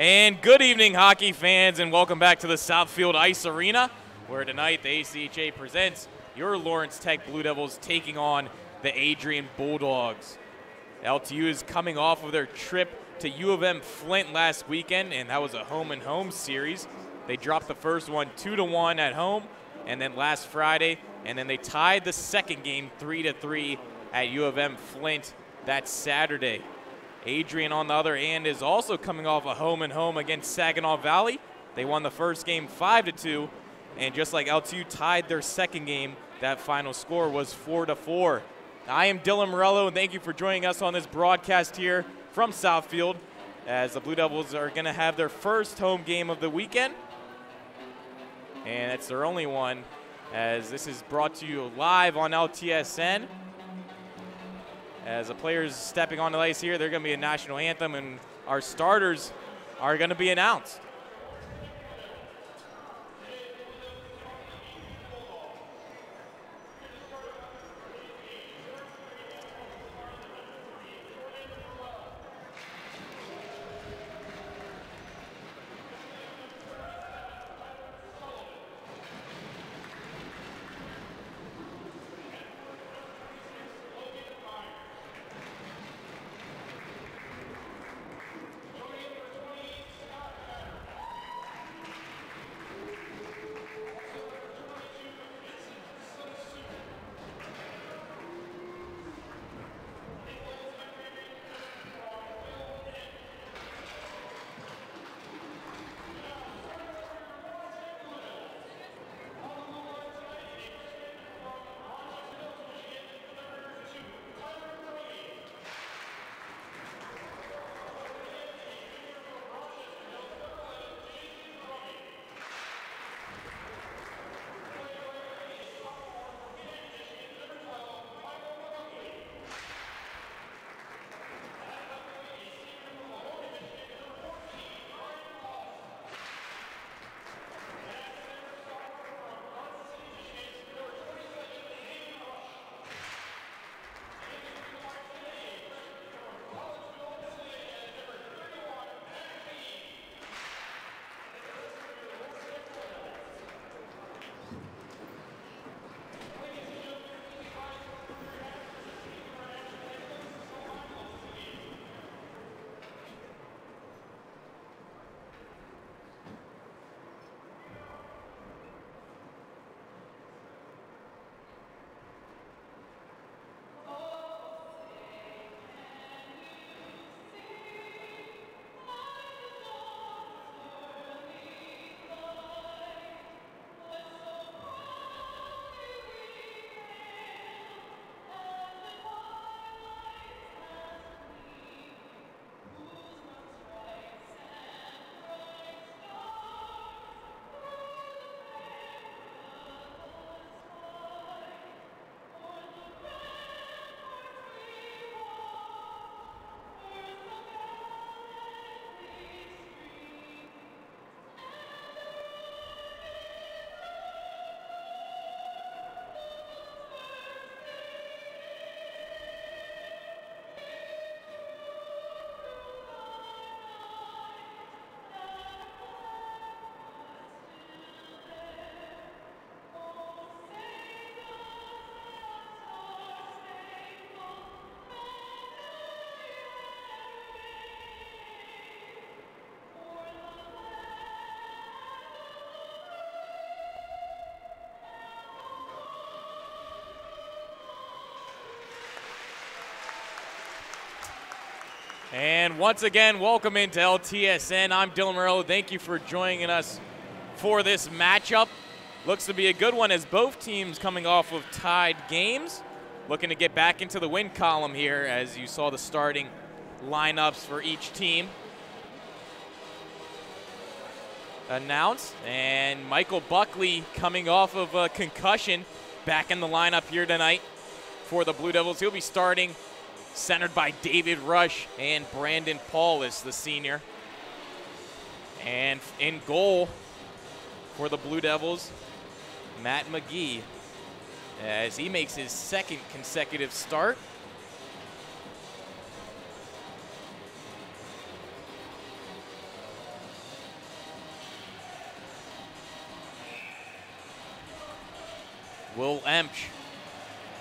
And good evening, hockey fans, and welcome back to the Southfield Ice Arena, where tonight the ACHA presents your Lawrence Tech Blue Devils taking on the Adrian Bulldogs. LTU is coming off of their trip to U of M Flint last weekend, and that was a home-and-home series. They dropped the first one 2-1 at home, and then last Friday, and then they tied the second game 3-3 at U of M Flint that Saturday. Adrian, on the other hand, is also coming off a home-and-home against Saginaw Valley. They won the first game 5-2, and just like LTU tied their second game, that final score was 4-4. I am Dylan Morello, and thank you for joining us on this broadcast here from Southfield, as the Blue Devils are going to have their first home game of the weekend, and it's their only one, as this is brought to you live on LTSN. As the players stepping on the ice here, they're going to be a national anthem, and our starters are going to be announced. And once again, welcome into LTSN. I'm Dylan Morello. Thank you for joining us for this matchup. Looks to be a good one as both teams coming off of tied games. Looking to get back into the win column here as you saw the starting lineups for each team announced. And Michael Buckley coming off of a concussion back in the lineup here tonight for the Blue Devils. He'll be starting, centered by David Rush and Brandon Paulus, the senior. And in goal for the Blue Devils, Matt McGee, as he makes his second consecutive start. Will Emch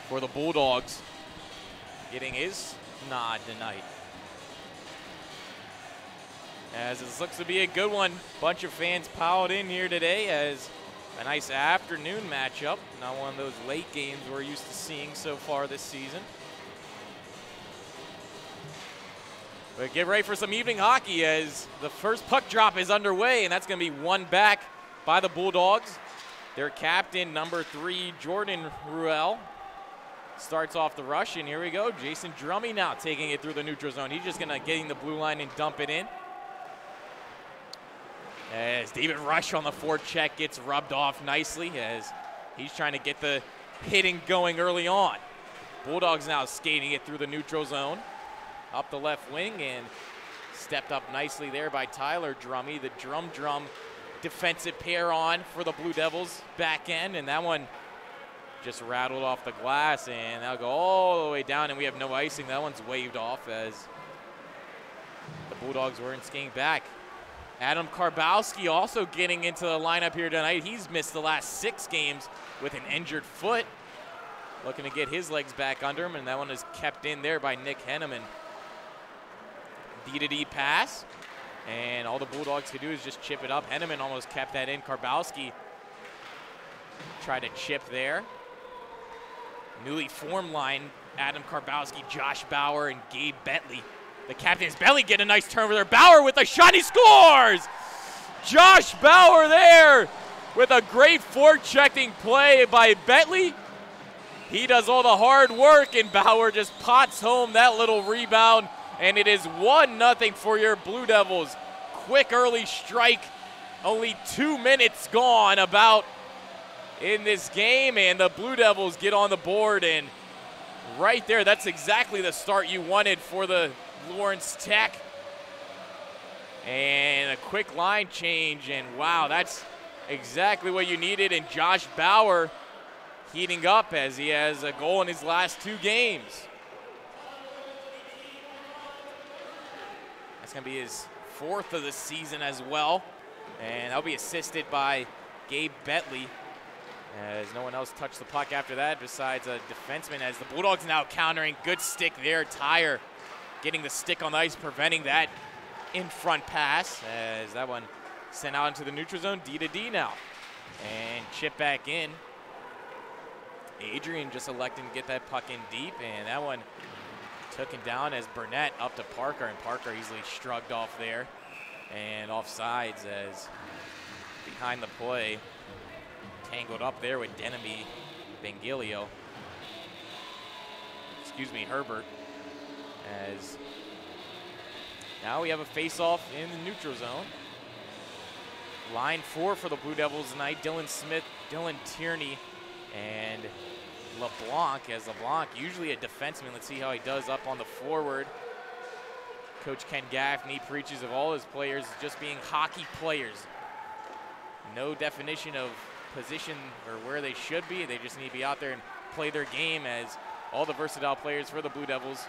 for the Bulldogs getting his nod tonight. As this looks to be a good one. Bunch of fans piled in here today as a nice afternoon matchup. Not one of those late games we're used to seeing so far this season. But get ready for some evening hockey as the first puck drop is underway, and that's going to be won back by the Bulldogs. Their captain, number 3, Jordan Ruel, starts off the rush, and here we go. Jason Drummy now taking it through the neutral zone. He's just going to get in the blue line and dump it in. As David Rush on the forecheck gets rubbed off nicely as he's trying to get the hitting going early on. Bulldogs now skating it through the neutral zone. Up the left wing and stepped up nicely there by Tyler Drummy. The drum defensive pair on for the Blue Devils back end, and that one just rattled off the glass, and that'll go all the way down, and we have no icing. That one's waved off as the Bulldogs weren't skating back. Adam Karbowski also getting into the lineup here tonight. He's missed the last 6 games with an injured foot. Looking to get his legs back under him, and that one is kept in there by Nick Henneman. D-to-D pass, and all the Bulldogs could do is just chip it up. Henneman almost kept that in. Karbowski tried to chip there. Newly formed line, Adam Karbowski, Josh Bauer, and Gabe Bentley. The captain's belly get a nice turnover there. Bauer with a shot, he scores! Josh Bauer there with a great forechecking play by Bentley. He does all the hard work, and Bauer just pots home that little rebound. And it is 1-0 for your Blue Devils. Quick early strike, only 2 minutes gone about in this game, and the Blue Devils get on the board, and right there, that's exactly the start you wanted for the Lawrence Tech. And a quick line change, and wow, that's exactly what you needed, and Josh Bauer heating up as he has a goal in his last 2 games. That's going to be his 4th of the season as well. And that'll be assisted by Gabe Bentley as no one else touched the puck after that besides a defenseman, as the Bulldogs now countering. Good stick there. Tyre getting the stick on the ice, preventing that in front pass as that one sent out into the neutral zone. D-to-D now. And chip back in. Adrian just electing to get that puck in deep, and that one took him down as Burnett up to Parker, and Parker easily shrugged off there. And offsides as behind the play, tangled up there with Denemy Bengilio. Excuse me, Herbert. As now we have a face-off in the neutral zone. Line 4 for the Blue Devils tonight. Dylan Smith, Dylan Tierney, and LeBlanc, as LeBlanc, usually a defenseman. Let's see how he does up on the forward. Coach Ken Gaffney preaches of all his players just being hockey players. No definition of position or where they should be. They just need to be out there and play their game, as all the versatile players for the Blue Devils,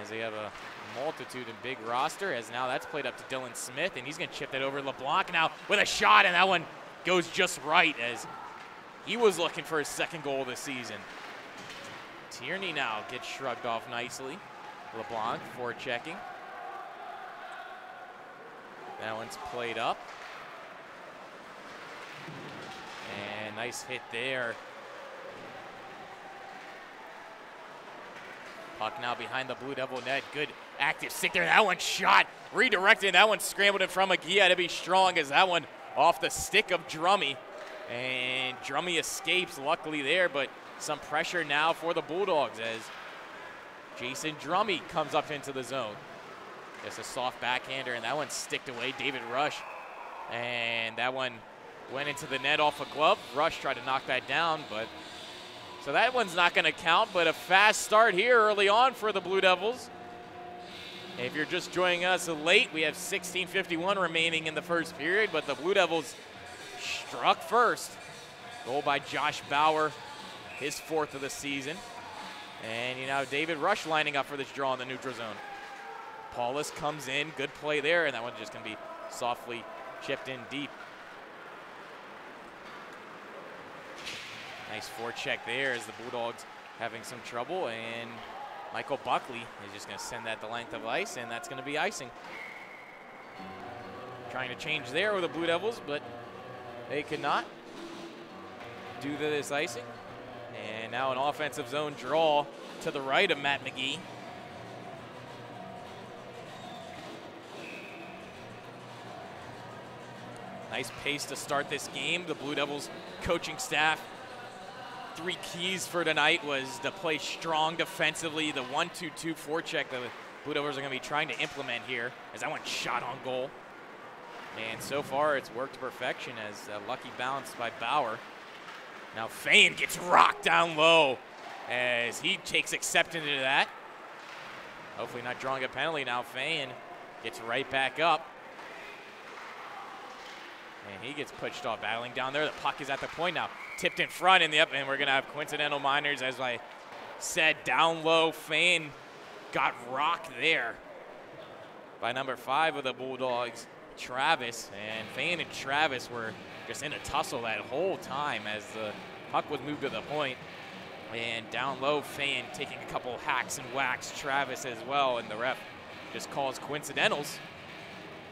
as they have a multitude and big roster, as now that's played up to Dylan Smith, and he's going to chip that over LeBlanc now with a shot, and that one goes just right as he was looking for his 2nd goal this season. Tierney now gets shrugged off nicely. LeBlanc forechecking. That one's played up. And nice hit there. Puck now behind the Blue Devil net. Good active stick there. That one shot, redirected. That one scrambled in front of McGee. Had to be strong as that one off the stick of Drummy. And Drummy escapes luckily there, but some pressure now for the Bulldogs as Jason Drummy comes up into the zone. Just a soft backhander, and that one sticked away. David Rush, and that one went into the net off a glove. Rush tried to knock that down, but so that one's not going to count, but a fast start here early on for the Blue Devils. If you're just joining us late, we have 16:51 remaining in the first period, but the Blue Devils struck first. Goal by Josh Bauer, his 4th of the season. And you know, David Rush lining up for this draw in the neutral zone. Paulus comes in, good play there, and that one's just going to be softly chipped in deep. Nice forecheck there as the Bulldogs having some trouble, and Michael Buckley is just going to send that the length of ice, and that's going to be icing. Trying to change there with the Blue Devils, but they could not do this icing. And now an offensive zone draw to the right of Matt McGee. Nice pace to start this game. The Blue Devils coaching staff, 3 keys for tonight was to play strong defensively. The 1-2-2 forecheck the Blue Devils are going to be trying to implement here as that one shot on goal. And so far it's worked to perfection as a lucky bounce by Bauer. Now Fain gets rocked down low as he takes acceptance into that. Hopefully not drawing a penalty now. Fain gets right back up. And he gets pushed off, battling down there. The puck is at the point now. Tipped in front in the up, and we're going to have coincidental minors. As I said, down low, Fain got rocked there by number 5 of the Bulldogs, Travis. And Fain and Travis were just in a tussle that whole time as the puck was moved to the point. And down low, Fain taking a couple hacks and whacks Travis as well, and the ref just calls coincidentals.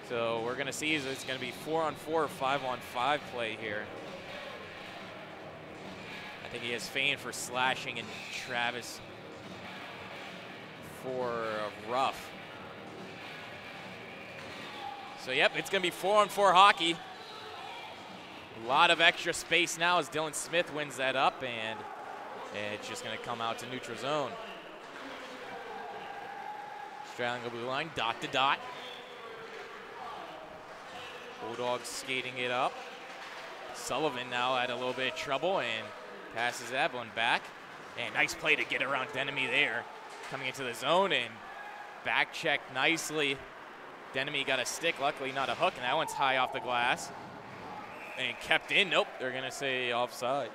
So we're going to see it's going to be 4-on-4 or 5-on-5 play here. I think he has Fain for slashing and Travis for a rough. So yep, it's going to be 4-on-4 hockey. A lot of extra space now as Dylan Smith wins that up, and it's just going to come out to neutral zone. Straddling the blue line, dot to dot. Bulldogs skating it up. Sullivan now had a little bit of trouble and passes that one back. And nice play to get around Denemy there. Coming into the zone and back checked nicely. Denemy got a stick, luckily not a hook, and that one's high off the glass. And kept in, nope, they're gonna say offside.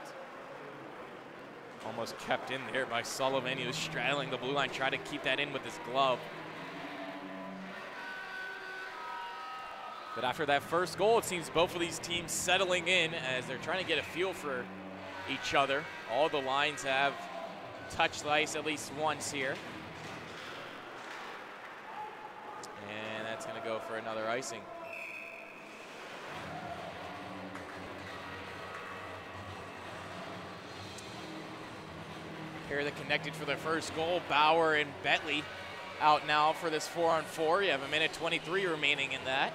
Almost kept in there by Sullivan. He was straddling the blue line, trying to keep that in with his glove. But after that first goal, it seems both of these teams settling in as they're trying to get a feel for each other. All the lines have touched the ice at least once here. And that's going to go for another icing. Pair that connected for their first goal, Bauer and Bentley out now for this 4-on-4. You have a minute 23 remaining in that.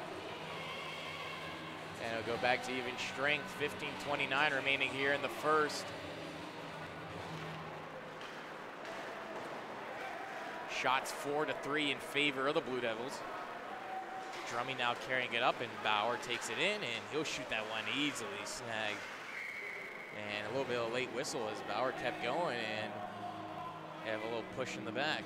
And it'll go back to even strength, 15:29 remaining here in the first. Shots 4-3 in favor of the Blue Devils. Drummy now carrying it up, and Bauer takes it in, and he'll shoot that one easily snagged. And a little bit of a late whistle as Bauer kept going and have a little push in the back.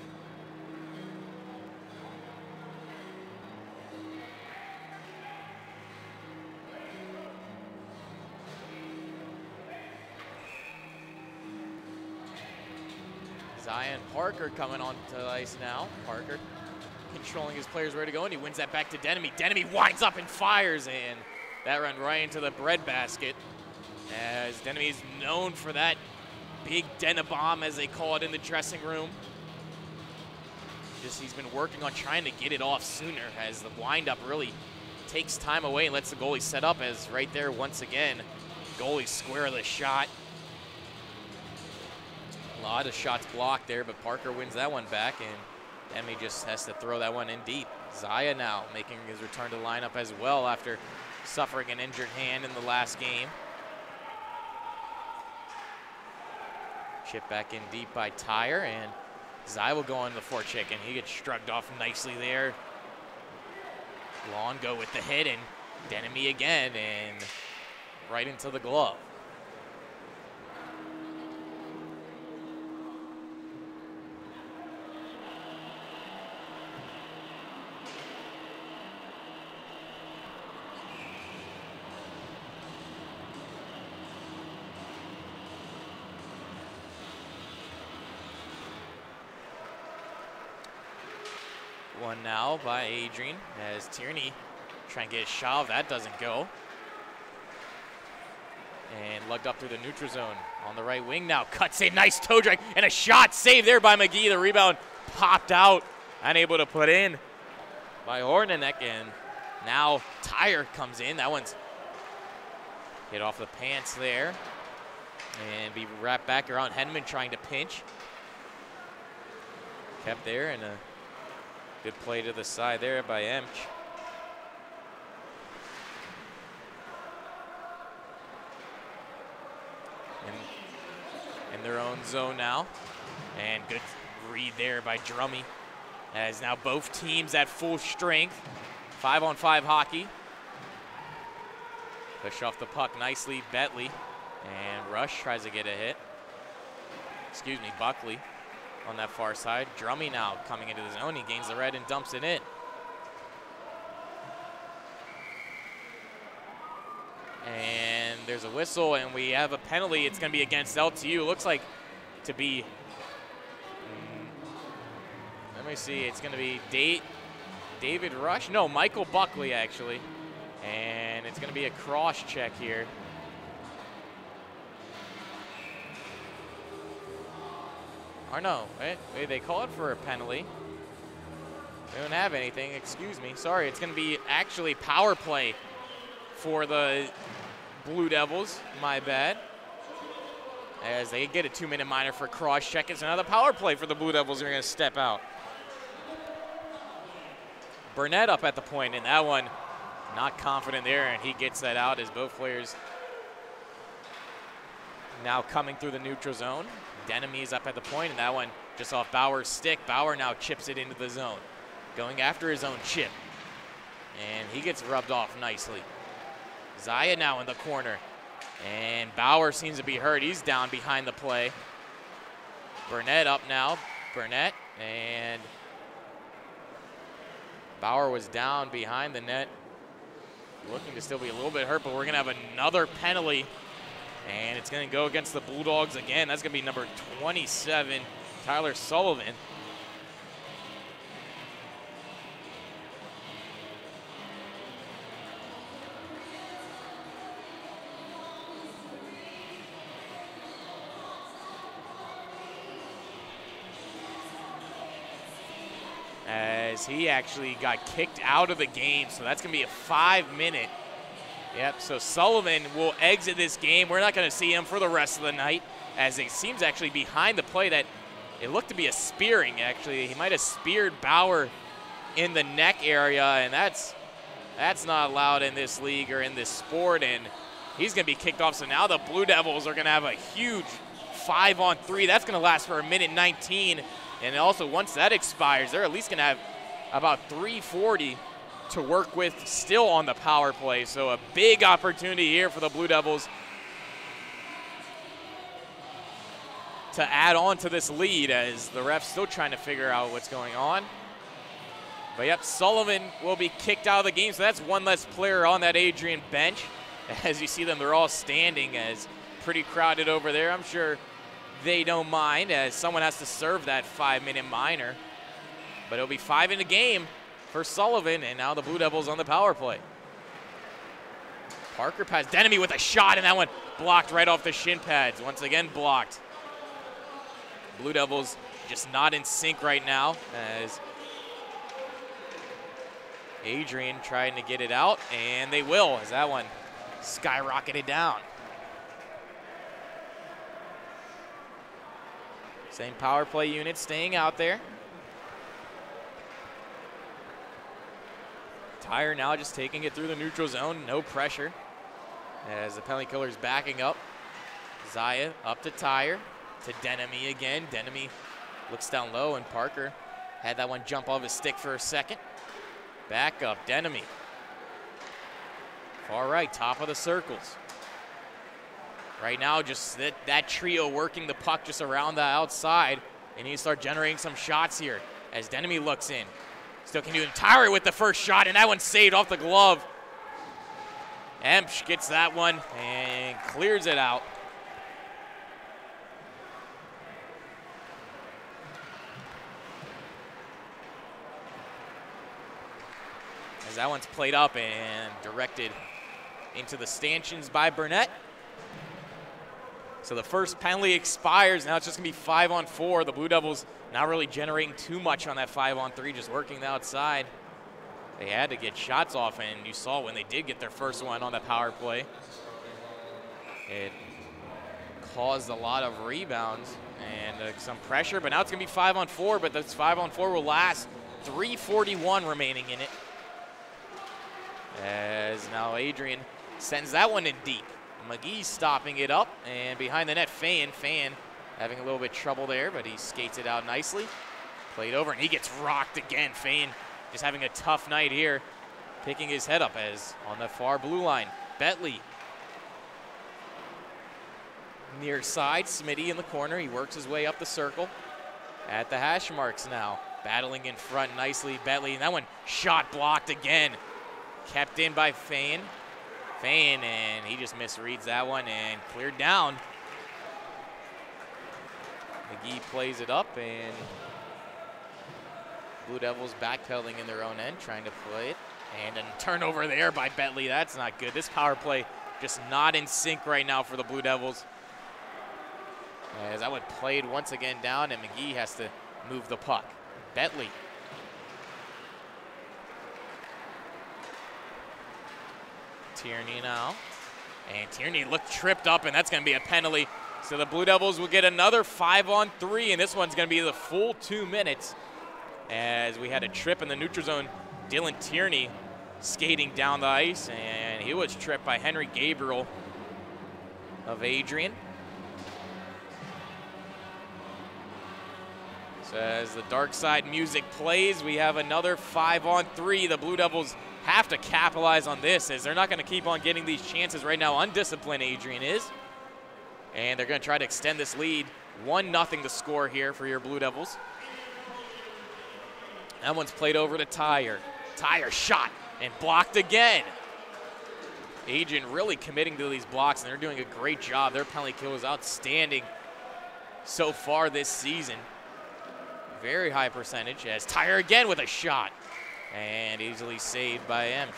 Zion Parker coming onto the ice now. Parker controlling his players where to go, and he wins that back to Denemy. Denemy winds up and fires, and that run right into the breadbasket. As Denemy is known for that big Denabomb, as they call it in the dressing room. Just he's been working on trying to get it off sooner as the windup really takes time away and lets the goalie set up, as right there once again, goalie square the shot. A lot of shots blocked there, but Parker wins that one back, and Denemy just has to throw that one in deep. Zaya now making his return to the lineup as well after suffering an injured hand in the last game. Chip back in deep by Tyre, and Zai will go on the forecheck, and he gets shrugged off nicely there. Long go with the hit, and Denemy again, and right into the glove. One now by Adrian as Tierney trying to get a shove. That doesn't go. And lugged up through the neutral zone On the right wing now, cuts in, nice toe drag, and a shot saved there by McGee. The rebound popped out, unable to put in by Hornanek, and now Tyre comes in. That one's hit off the pants there, and be wrapped back around Henman trying to pinch. Kept there, and a good play to the side there by Emch. In their own zone now, and good read there by Drummy, as now both teams at full strength. 5-on-5 hockey. Push off the puck nicely, Betley, and Rush tries to get a hit. Excuse me, Buckley on that far side. Drummy now coming into the zone. He gains the red and dumps it in. And there's a whistle, and we have a penalty. It's going to be against LTU. Looks like to be, let me see, it's going to be David Rush. No, Michael Buckley, actually. And it's going to be a cross check here. Or no, wait, they call it for a penalty. They don't have anything, excuse me. Sorry, it's going to be actually power play for the Blue Devils, my bad. As they get a 2-minute minor for cross check. It's another power play for the Blue Devils. They're going to step out. Burnett up at the point, and that one not confident there, and he gets that out as both players now coming through the neutral zone. Denemy is up at the point, and that one just off Bauer's stick. Bauer now chips it into the zone, going after his own chip, and he gets rubbed off nicely. Zaya now in the corner, and Bauer seems to be hurt. He's down behind the play. Burnett up now. Burnett, and Bauer was down behind the net, looking to still be a little bit hurt, but we're going to have another penalty, and it's going to go against the Bulldogs again. That's going to be number 27, Tyler Sullivan. As he actually got kicked out of the game, so that's going to be a 5-minute. Yep, so Sullivan will exit this game. We're not going to see him for the rest of the night, as it seems actually behind the play that it looked to be a spearing, actually. He might have speared Bauer in the neck area, and that's not allowed in this league or in this sport, and he's going to be kicked off. So now the Blue Devils are going to have a huge 5-on-3. That's going to last for 1:19. And also, once that expires, they're at least going to have about 3:40 to work with still on the power play. So a big opportunity here for the Blue Devils to add on to this lead, as the ref's still trying to figure out what's going on. But yep, Sullivan will be kicked out of the game, so that's one less player on that Adrian bench. As you see them, they're all standing, as pretty crowded over there. I'm sure they don't mind, as someone has to serve that 5-minute minor. But it'll be 5 in the game for Sullivan, and now the Blue Devils on the power play. Parker pass, Denemy with a shot, and that one blocked right off the shin pads. Once again blocked. Blue Devils just not in sync right now, as Adrian trying to get it out, and they will, as that one skyrocketed down. Same power play unit staying out there. Tyre now just taking it through the neutral zone, no pressure, as the penalty killer's backing up. Zaya up to Tyre, to Denemy again. Denemy looks down low, and Parker had that one jump off his stick for a second. Back up, Denemy. Far right, top of the circles. Right now, just that trio working the puck just around the outside. They need to start generating some shots here as Denemy looks in. Still can do it. Tyre with the first shot, and that one's saved off the glove. Emsch gets that one and clears it out. As that one's played up and directed into the stanchions by Burnett. So the first penalty expires. Now it's just going to be 5-on-4. The Blue Devils not really generating too much on that 5-on-3, just working the outside. They had to get shots off, and you saw when they did get their first one on the power play, it caused a lot of rebounds and some pressure, but now it's going to be 5-on-4, but this 5-on-4 will last. 3:41 remaining in it. As now Adrian sends that one in deep. McGee stopping it up, and behind the net, Fan having a little bit of trouble there, but he skates it out nicely. Played over, and he gets rocked again. Fan just having a tough night here, picking his head up as on the far blue line. Bentley near side, Smitty in the corner. He works his way up the circle at the hash marks now. Battling in front nicely, Bentley, and that one shot blocked again. Kept in by Fan, and he just misreads that one and cleared down. McGee plays it up, and Blue Devils backpedaling in their own end, trying to play it. And a turnover there by Bentley. That's not good. This power play just not in sync right now for the Blue Devils. As that one played once again down, and McGee has to move the puck. Bentley. Tierney now. And Tierney looked tripped up, and that's going to be a penalty. So the Blue Devils will get another 5-on-3, and this one's going to be the full 2 minutes. As we had a trip in the neutral zone, Dylan Tierney skating down the ice, and he was tripped by Henry Gabriel of Adrian. So as the dark side music plays, we have another 5-on-3. The Blue Devils have to capitalize on this, as they're not going to keep on getting these chances right now. Undisciplined Adrian is. And they're going to try to extend this lead. 1-0 to score here for your Blue Devils. That one's played over to Tyre. Tyre shot and blocked again. Adrian really committing to these blocks, and they're doing a great job. Their penalty kill is outstanding so far this season. Very high percentage, as Tyre again with a shot. And easily saved by Emsch.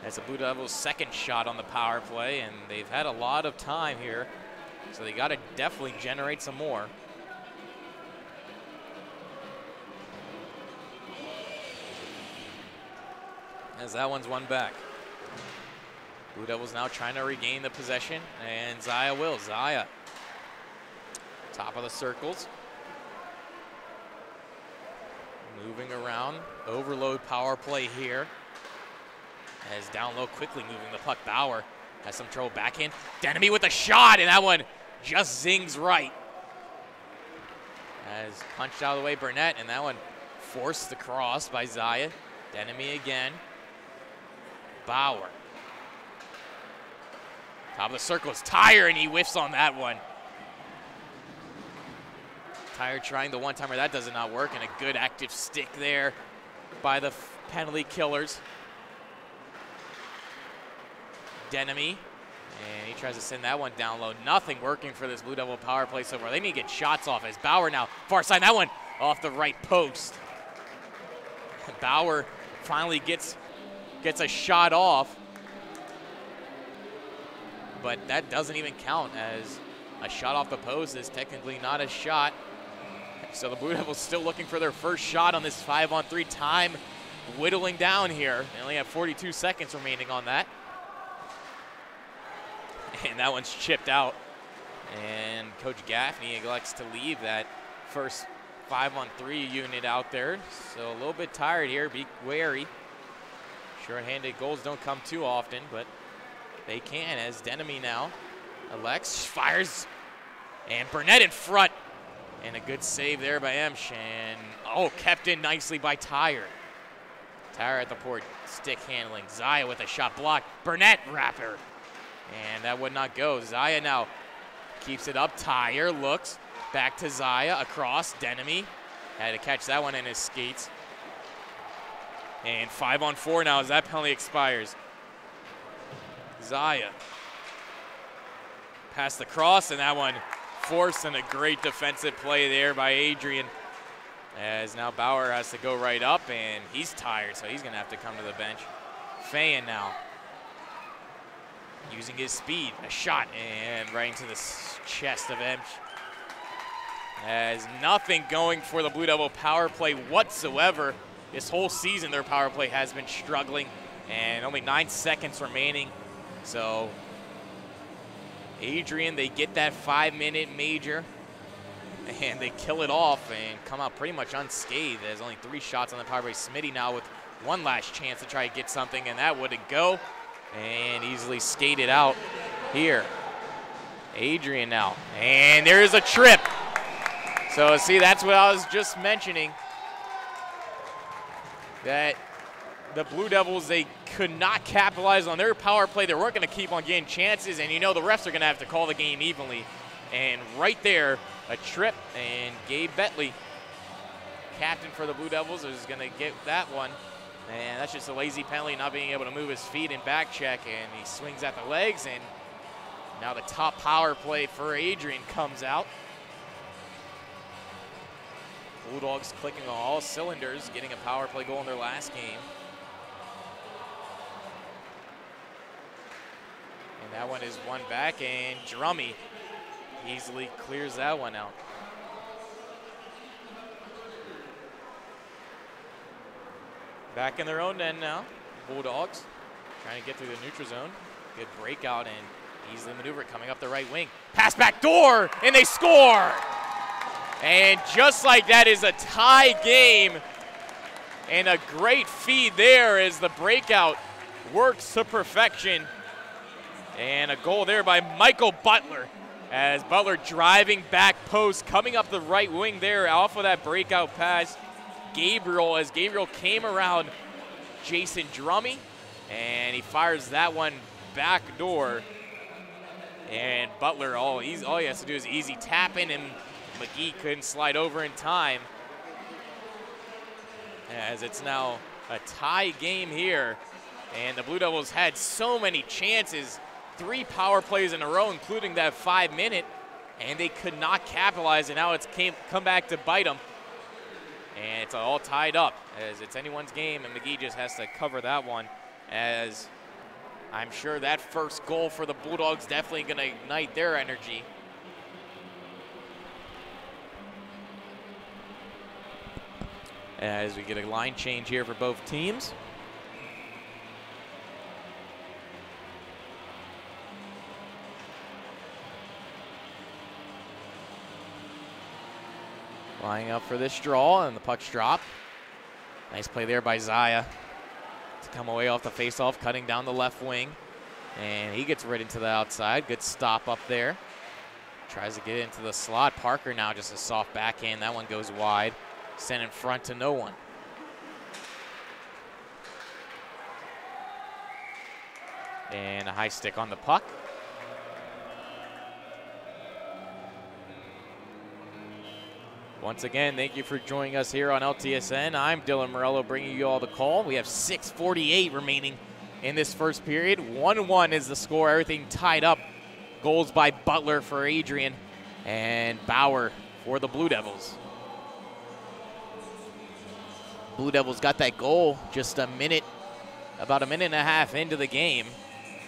That's the Blue Devils' second shot on the power play, and they've had a lot of time here, so they got to definitely generate some more. As that one's won back. Blue Devils now trying to regain the possession, and Zaya will. Zaya, top of the circles. Moving around, overload power play here. As down low, quickly moving the puck. Bauer has some trouble backhand. Denemy with a shot, and that one just zings right. As punched out of the way, Burnett, and that one forced the cross by Zaya. Denemy again. Bauer. Top of the circle is Tyre, and he whiffs on that one. Tyre trying the one-timer. That does not work, and a good active stick there by the penalty killers. Denemy, and he tries to send that one down low. Nothing working for this Blue Devil power play so far. They need to get shots off, as Bauer now far side. That one off the right post. Bauer finally gets a shot off, but that doesn't even count, as a shot off the post is technically not a shot. So the Blue Devils still looking for their first shot on this 5-on-3. Time whittling down here. They only have 42 seconds remaining on that. And that one's chipped out. And Coach Gaffney elects to leave that first 5-on-3 unit out there. So a little bit tired here. Be wary. Short-handed goals don't come too often, but they can, as Denemy now elects, fires, and Burnett in front. And a good save there by Emsch, and kept in nicely by Tyre. Tyre at the port, stick handling. Zaya with a shot blocked. Burnett wrapper, and that would not go. Zaya now keeps it up. Tyre looks back to Zaya, across. Denemy had to catch that one in his skates. And 5-on-4 now as that penalty expires. Zaya past the cross, and that one forced, and a great defensive play there by Adrian. As now Bauer has to go right up, and he's tired, so he's going to have to come to the bench. Fayan now. Using his speed, a shot, and right into the chest of Emch. Has nothing going for the Blue Devil power play whatsoever. This whole season, their power play has been struggling, and only 9 seconds remaining. So, Adrian, they get that 5-minute major, and they kill it off and come out pretty much unscathed. There's only 3 shots on the power play. Smitty now with one last chance to try to get something, and that wouldn't go. And easily skated out here. Adrian now. And there's a trip. So see, that's what I was just mentioning. That the Blue Devils, they could not capitalize on their power play. They weren't going to keep on getting chances. And you know the refs are going to have to call the game evenly. And right there, a trip. And Gabe Betley, captain for the Blue Devils, is going to get that one. And that's just a lazy penalty, not being able to move his feet in back check, and he swings at the legs, and now the top power play for Adrian comes out. Bulldogs clicking on all cylinders, getting a power play goal in their last game. And that one is won back, and Drummy easily clears that one out. Back in their own end now, Bulldogs trying to get through the neutral zone. Good breakout and easily maneuver coming up the right wing. Pass back door, and they score! And just like that is a tie game, and a great feed there as the breakout works to perfection. And a goal there by Michael Butler, as Butler driving back post, coming up the right wing there off of that breakout pass. Gabriel, as Gabriel came around Jason Drummy, and he fires that one back door. And Butler, all he has to do is easy tap in, and McGee couldn't slide over in time. As it's now a tie game here, and the Blue Devils had so many chances, 3 power plays in a row, including that 5-minute, and they could not capitalize, and now it's come back to bite them. And it's all tied up, as it's anyone's game, and McGee just has to cover that one, as I'm sure that first goal for the Bulldogs definitely going to ignite their energy. As we get a line change here for both teams. Lining up for this draw, and the puck's dropped. Nice play there by Zaya to come away off the faceoff, cutting down the left wing. And he gets right into the outside. Good stop up there. Tries to get into the slot. Parker now just a soft backhand. That one goes wide. Sent in front to no one. And a high stick on the puck. Once again, thank you for joining us here on LTSN. I'm Dylan Morello bringing you all the call. We have 6:48 remaining in this first period. 1-1 is the score, everything tied up. Goals by Butler for Adrian and Bauer for the Blue Devils. Blue Devils got that goal just about a minute and a half into the game.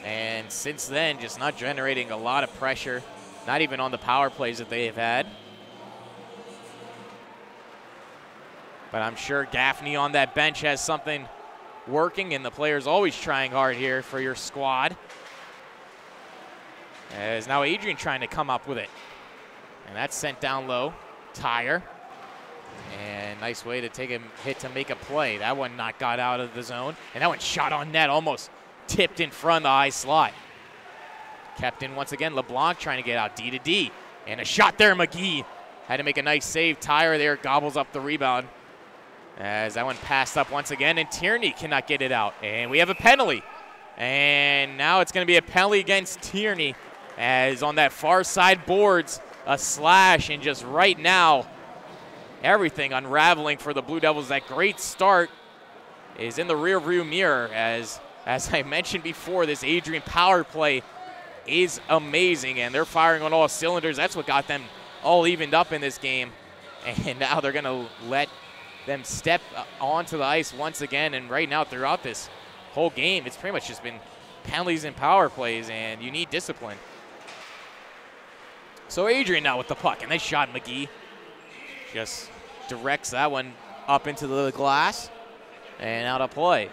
And since then, just not generating a lot of pressure, not even on the power plays that they have had. But I'm sure Gaffney on that bench has something working, and the players always trying hard here for your squad. As now Adrian trying to come up with it. And that's sent down low. Tire. And nice way to take a hit to make a play. That one not got out of the zone. And that one shot on net, almost tipped in front of the high slot. Kept in once again. LeBlanc trying to get out D to D. And a shot there, McGee. Had to make a nice save. Tire there gobbles up the rebound. As that one passed up once again, and Tierney cannot get it out. And we have a penalty. And now it's going to be a penalty against Tierney, as on that far side boards, a slash, and just right now, everything unraveling for the Blue Devils. That great start is in the rearview mirror, as I mentioned before, this Adrian power play is amazing, and they're firing on all cylinders. That's what got them all evened up in this game. And now they're going to let them step onto the ice once again, and right now throughout this whole game, it's pretty much just been penalties and power plays, and you need discipline. So Adrian now with the puck, and nice shot, McGee. Just directs that one up into the glass and out of play.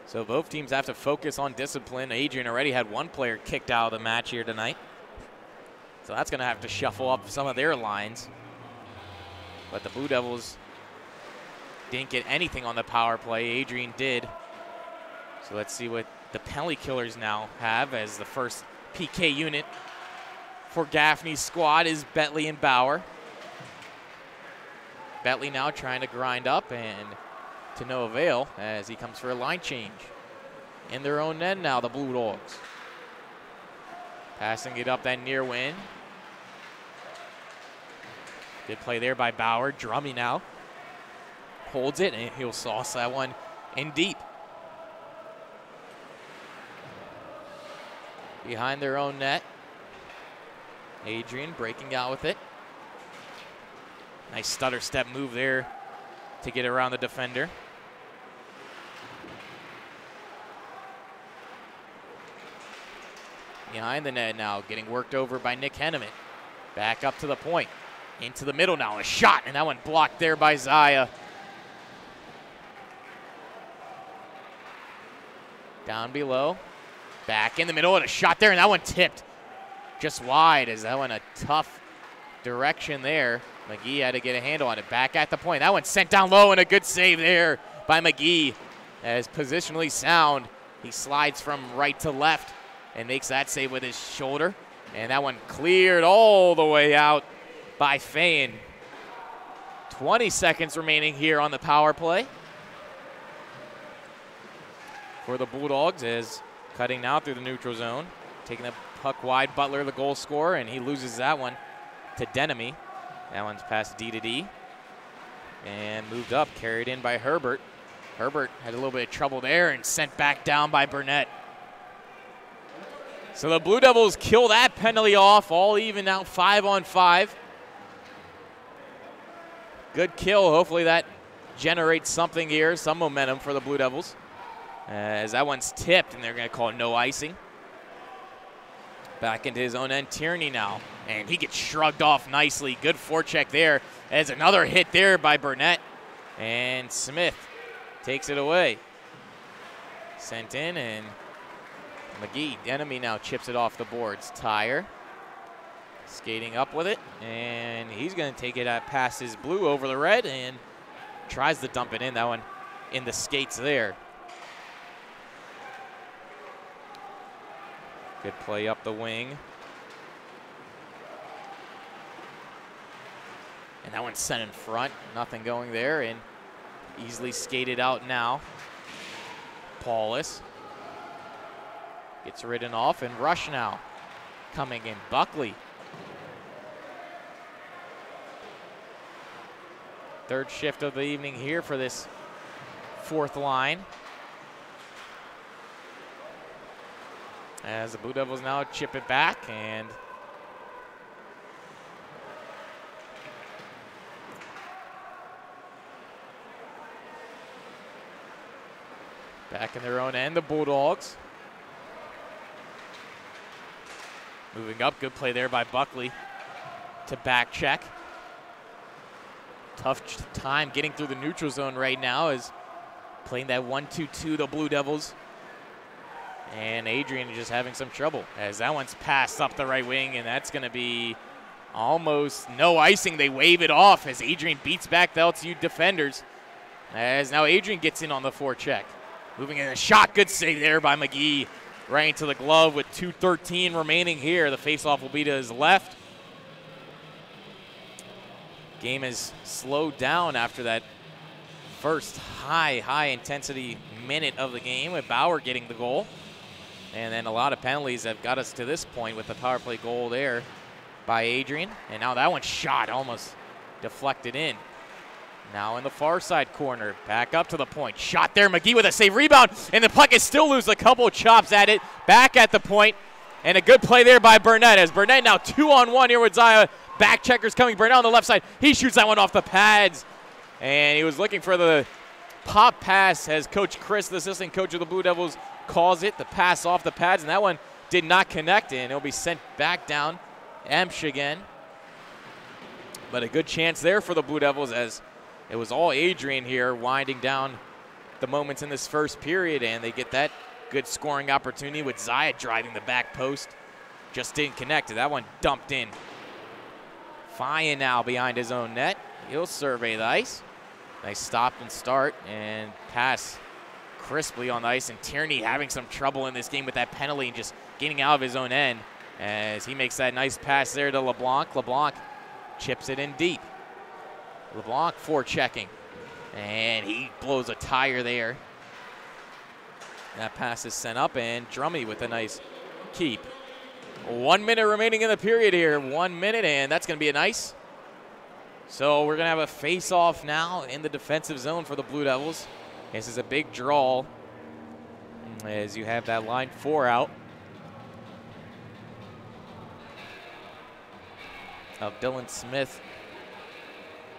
So both teams have to focus on discipline. Adrian already had one player kicked out of the match here tonight. So that's going to have to shuffle up some of their lines. But the Blue Devils didn't get anything on the power play. Adrian did. So let's see what the penalty killers now have, as the first PK unit for Gaffney's squad is Bentley and Bauer. Bentley now trying to grind up, and to no avail as he comes for a line change. In their own end now, the Blue Dogs. Passing it up that near wing. Good play there by Bauer. Drummy now holds it, and he'll sauce that one in deep. Behind their own net. Adrian breaking out with it. Nice stutter step move there to get around the defender. Behind the net now, getting worked over by Nick Henneman. Back up to the point. Into the middle now, a shot, and that one blocked there by Zaya. Down below. Back in the middle, and a shot there, and that one tipped just wide, as that one a tough direction there. McGee had to get a handle on it. Back at the point. That one sent down low, and a good save there by McGee. As positionally sound, he slides from right to left and makes that save with his shoulder. And that one cleared all the way out by Fayen. 20 seconds remaining here on the power play for the Bulldogs, as cutting now through the neutral zone. Taking the puck wide, Butler the goal scorer, and he loses that one to Denemy. That one's past D to D and moved up, carried in by Herbert. Herbert had a little bit of trouble there and sent back down by Burnett. So the Blue Devils kill that penalty off, all even now 5-on-5. Good kill. Hopefully that generates something here, some momentum for the Blue Devils, as that one's tipped, and they're going to call no icing. Back into his own end, Tierney now, and he gets shrugged off nicely. Good forecheck there, as another hit there by Burnett, and Smith takes it away. Sent in, and McGee, Denemy now chips it off the boards. Tyre skating up with it, and he's going to take it past his blue over the red and tries to dump it in. That one in the skates there. Good play up the wing. And that one's sent in front. Nothing going there, and easily skated out now. Paulus gets ridden off, and rush now coming in. Buckley. Third shift of the evening here for this fourth line. As the Blue Devils now chip it back, and back in their own end, the Bulldogs. Moving up, good play there by Buckley to back check. Tough time getting through the neutral zone right now, is playing that 1-2-2, the Blue Devils. And Adrian is just having some trouble, as that one's passed up the right wing, and that's going to be almost no icing. They wave it off as Adrian beats back the LTU defenders, as now Adrian gets in on the forecheck. Moving in a shot, good save there by McGee, right into the glove with 2:13 remaining here. The faceoff will be to his left. Game is slowed down after that first high intensity minute of the game, with Bauer getting the goal. And then a lot of penalties have got us to this point, with the power play goal there by Adrian. And now that one's shot, almost deflected in. Now in the far side corner, back up to the point. Shot there, McGee with a save, rebound, and the puck is still loose. A couple of chops at it, back at the point. And a good play there by Burnett, as Burnett now 2-on-1 here with Zaya. Back checkers coming, Burnett on the left side. He shoots that one off the pads. And he was looking for the pop pass as Coach Chris, the assistant coach of the Blue Devils, calls it. The pass off the pads, and that one did not connect, and it'll be sent back down. Emsch again. But a good chance there for the Blue Devils, as it was all Adrian here winding down the moments in this first period, and they get that good scoring opportunity with Zayat driving the back post. Just didn't connect. That one dumped in. Fyan now behind his own net. He'll survey the ice. Nice stop and start and pass crisply on the ice. And Tierney having some trouble in this game with that penalty and just getting out of his own end as he makes that nice pass there to LeBlanc. LeBlanc chips it in deep. LeBlanc forechecking. And he blows a tire there. That pass is sent up, and Drummy with a nice keep. 1 minute remaining in the period here. 1 minute, and that's going to be a nice. So we're going to have a face-off now in the defensive zone for the Blue Devils. This is a big draw as you have that line 4 out of Dylan Smith,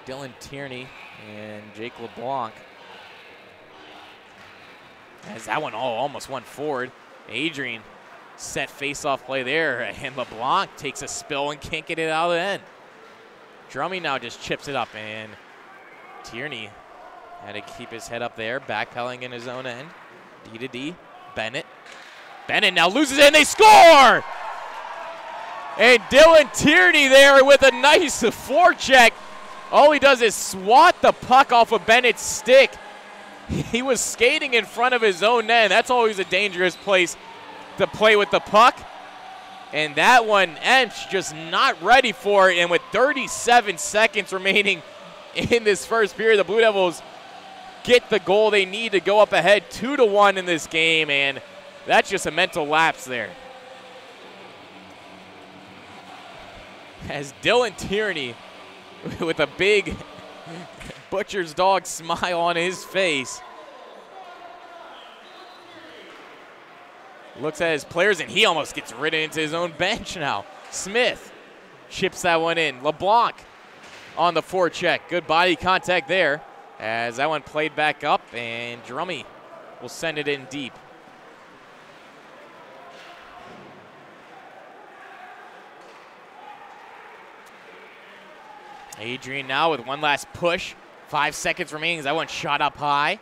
Dylan Tierney, and Jake LeBlanc. As that one almost went forward. Adrian set face-off play there, and LeBlanc takes a spill and can't get it out of the end. Drummy now just chips it up, and Tierney had to keep his head up there, backpedaling in his own end. D to D, Bennett. Bennett now loses it, and they score! And Dylan Tierney there with a nice forecheck. All he does is swat the puck off of Bennett's stick. He was skating in front of his own net. That's always a dangerous place to play with the puck. And that one, Emsch just not ready for it. And with 37 seconds remaining in this first period, the Blue Devils get the goal they need to go up ahead 2-1 in this game. And that's just a mental lapse there. As Dylan Tierney with a big butcher's dog smile on his face looks at his players, and he almost gets ridden into his own bench now. Smith chips that one in. LeBlanc on the forecheck. Good body contact there as that one played back up, and Drummy will send it in deep. Adrian now with one last push. 5 seconds remaining as that one shot up high.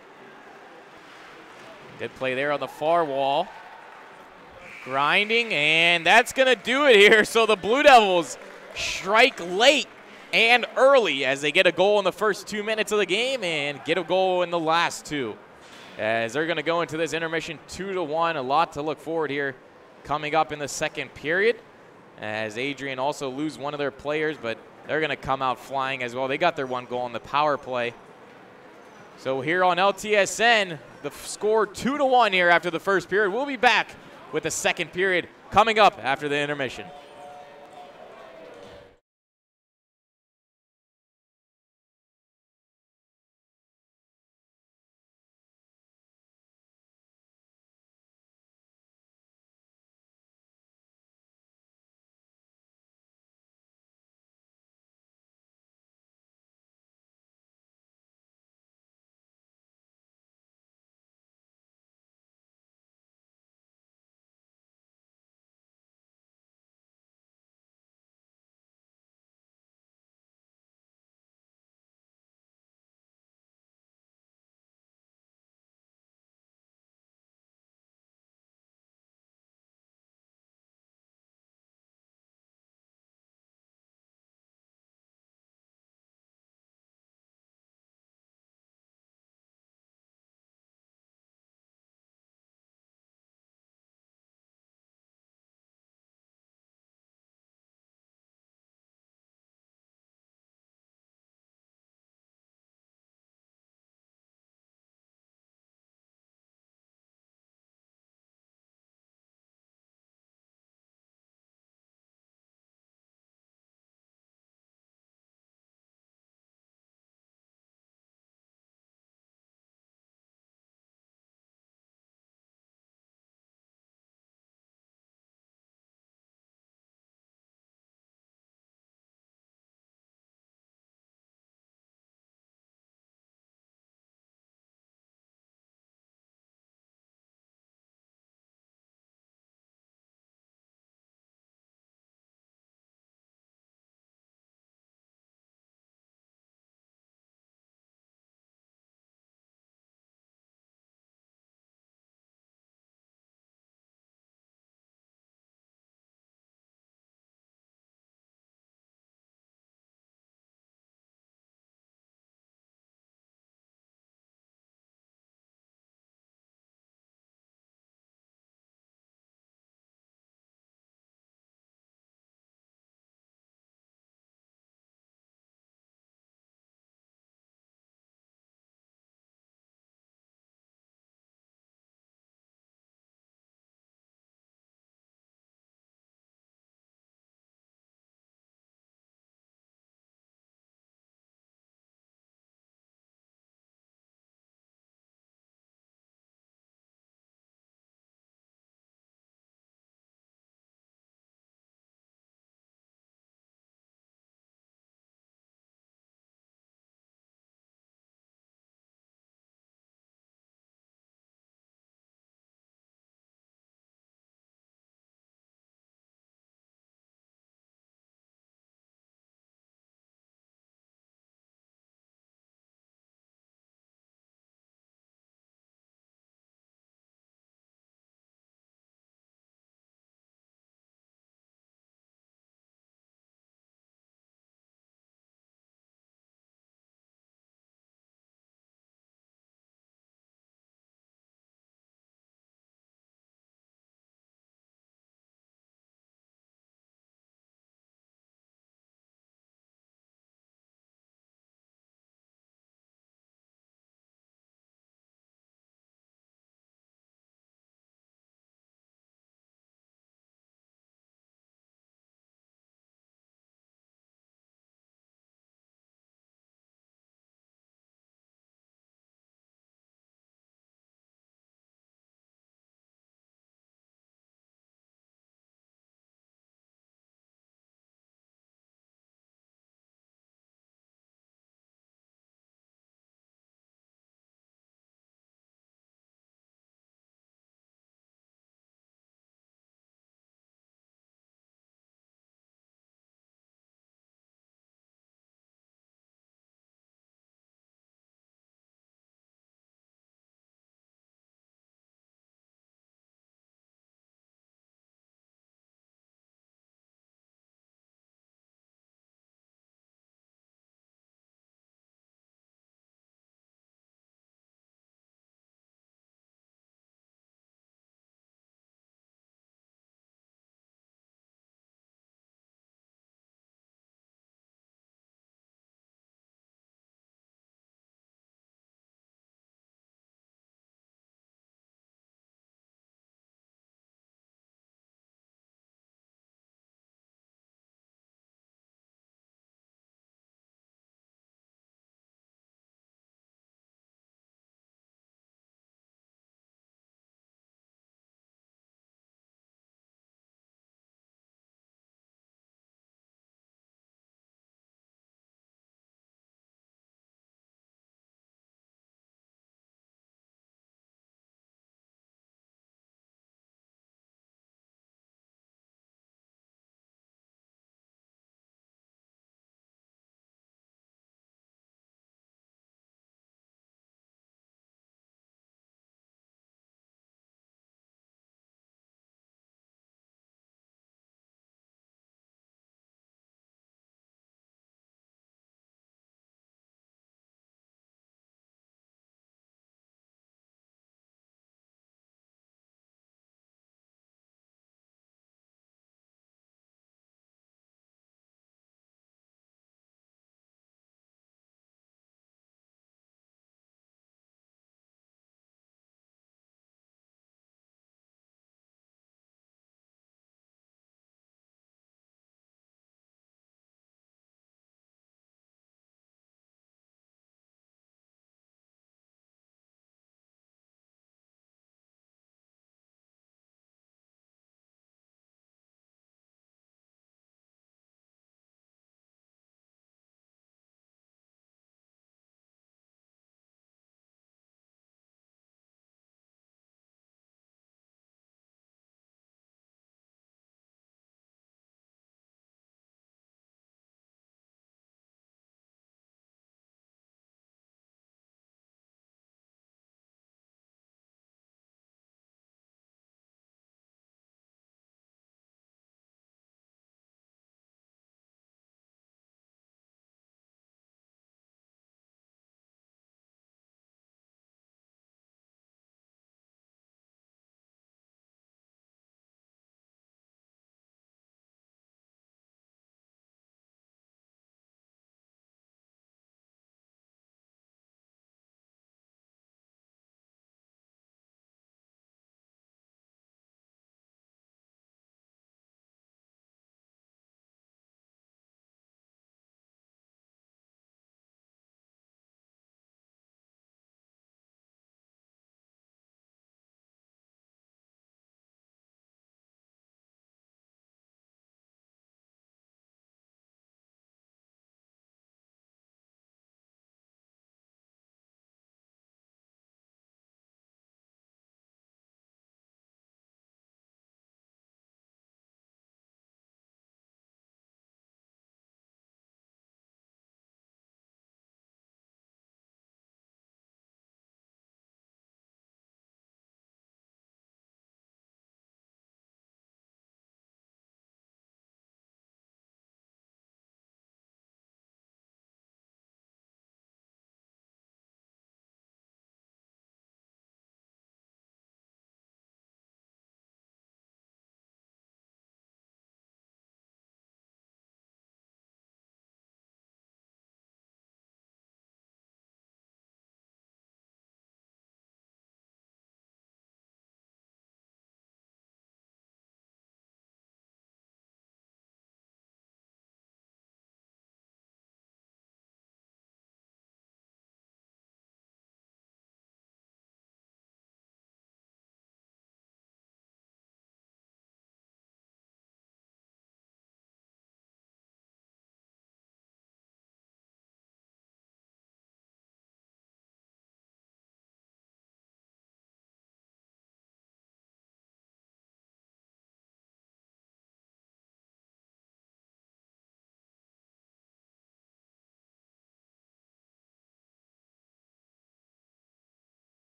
Good play there on the far wall. Grinding, and that's going to do it here. So the Blue Devils strike late and early as they get a goal in the first 2 minutes of the game and get a goal in the last 2. As they're going to go into this intermission 2-1. A lot to look forward here coming up in the second period. As Adrian also lose one of their players, but they're going to come out flying as well. They got their one goal on the power play. So here on LTSN, the score 2-1 here after the first period. We'll be back with the second period coming up after the intermission.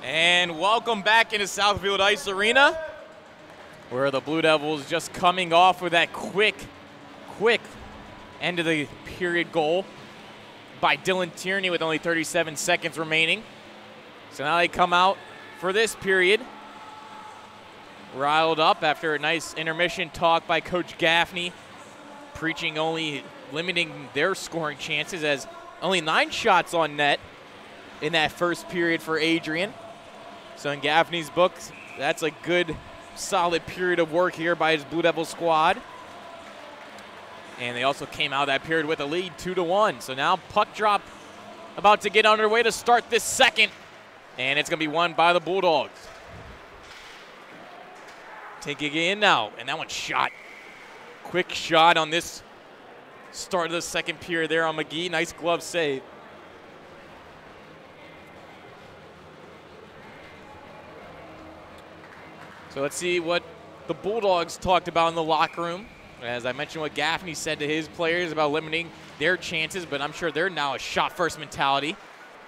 And welcome back into Southfield Ice Arena, where the Blue Devils just coming off with that quick end of the period goal by Dylan Tierney with only 37 seconds remaining. So now they come out for this period, riled up after a nice intermission talk by Coach Gaffney, preaching only limiting their scoring chances as only 9 shots on net in that first period for Adrian. So in Gaffney's book, that's a good, solid period of work here by his Blue Devil squad. And they also came out of that period with a lead, 2-1. So now puck drop about to get underway to start this second. And it's going to be won by the Bulldogs. Taking it in now, and that one's shot. Quick shot on this start of the second period there on McGee. Nice glove save. So let's see what the Bulldogs talked about in the locker room. As I mentioned what Gaffney said to his players about limiting their chances, but I'm sure they're now a shot-first mentality.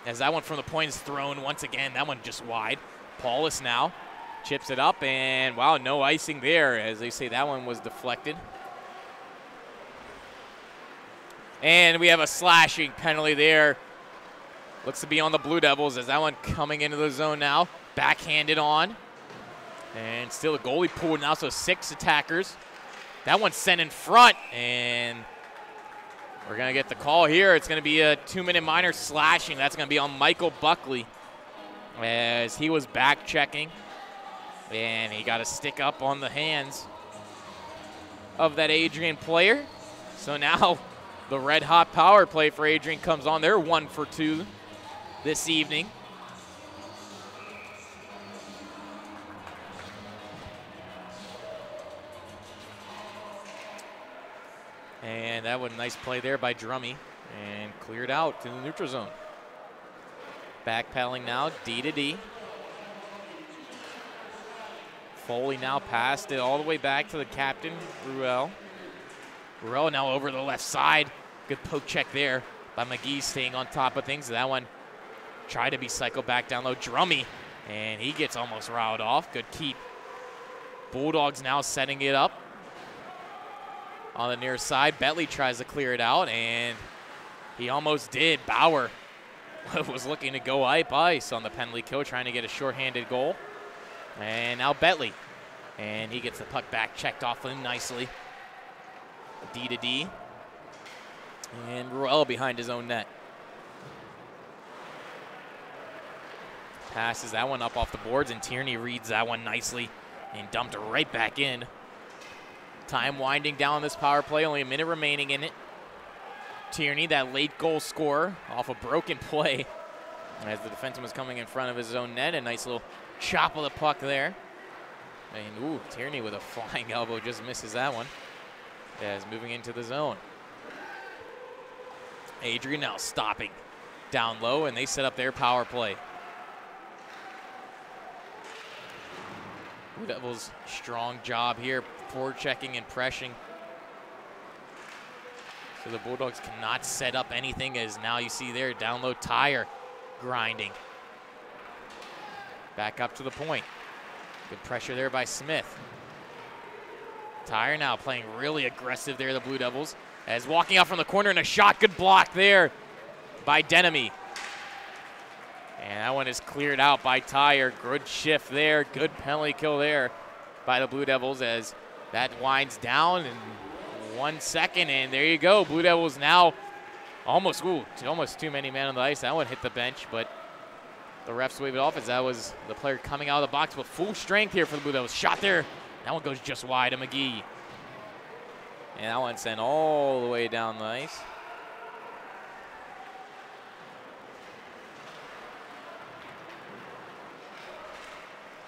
As that one from the point is thrown once again. That one just wide. Paulus now chips it up, and wow, no icing there. As they say, that one was deflected. And we have a slashing penalty there. Looks to be on the Blue Devils as that one coming into the zone now. Backhanded on. And still a goalie pool now, so 6 attackers. That one's sent in front, and we're going to get the call here. It's going to be a 2-minute minor slashing. That's going to be on Michael Buckley as he was back checking, and he got a stick up on the hands of that Adrian player. So now the red-hot power play for Adrian comes on. They're 1 for 2 this evening. And that was a nice play there by Drummy and cleared out to the neutral zone. Backpedaling now, D to D. Foley now passed it all the way back to the captain, Ruel. Ruel now over the left side. Good poke check there by McGee, staying on top of things. That one tried to be cycled back down low. Drummy, and he gets almost riled off. Good keep. Bulldogs now setting it up on the near side. Bentley tries to clear it out, and he almost did. Bauer was looking to go ice on the penalty kill, trying to get a shorthanded goal. And now Bentley, and he gets the puck back, checked off him nicely. D to D. And Ruel behind his own net. Passes that one up off the boards, and Tierney reads that one nicely and dumped it right back in. Time winding down this power play, only a minute remaining in it. Tierney, that late goal scorer, off a broken play as the defenseman was coming in front of his own net. A nice little chop of the puck there. And ooh, Tierney with a flying elbow just misses that one as moving into the zone. Adrian now stopping down low, and they set up their power play. Blue Devils, strong job here, forechecking and pressing. So the Bulldogs cannot set up anything, as now you see there, down low, Tyre grinding. Back up to the point. Good pressure there by Smith. Tyre now playing really aggressive there, the Blue Devils, as walking out from the corner, and a shot, good block there by Denemy. And that one is cleared out by Tyre. Good shift there. Good penalty kill there by the Blue Devils as that winds down in 1 second. And there you go. Blue Devils now almost too many men on the ice. That one hit the bench, but the refs wave it off as that was the player coming out of the box with full strength here for the Blue Devils. Shot there. That one goes just wide to McGee. And that one sent all the way down the ice.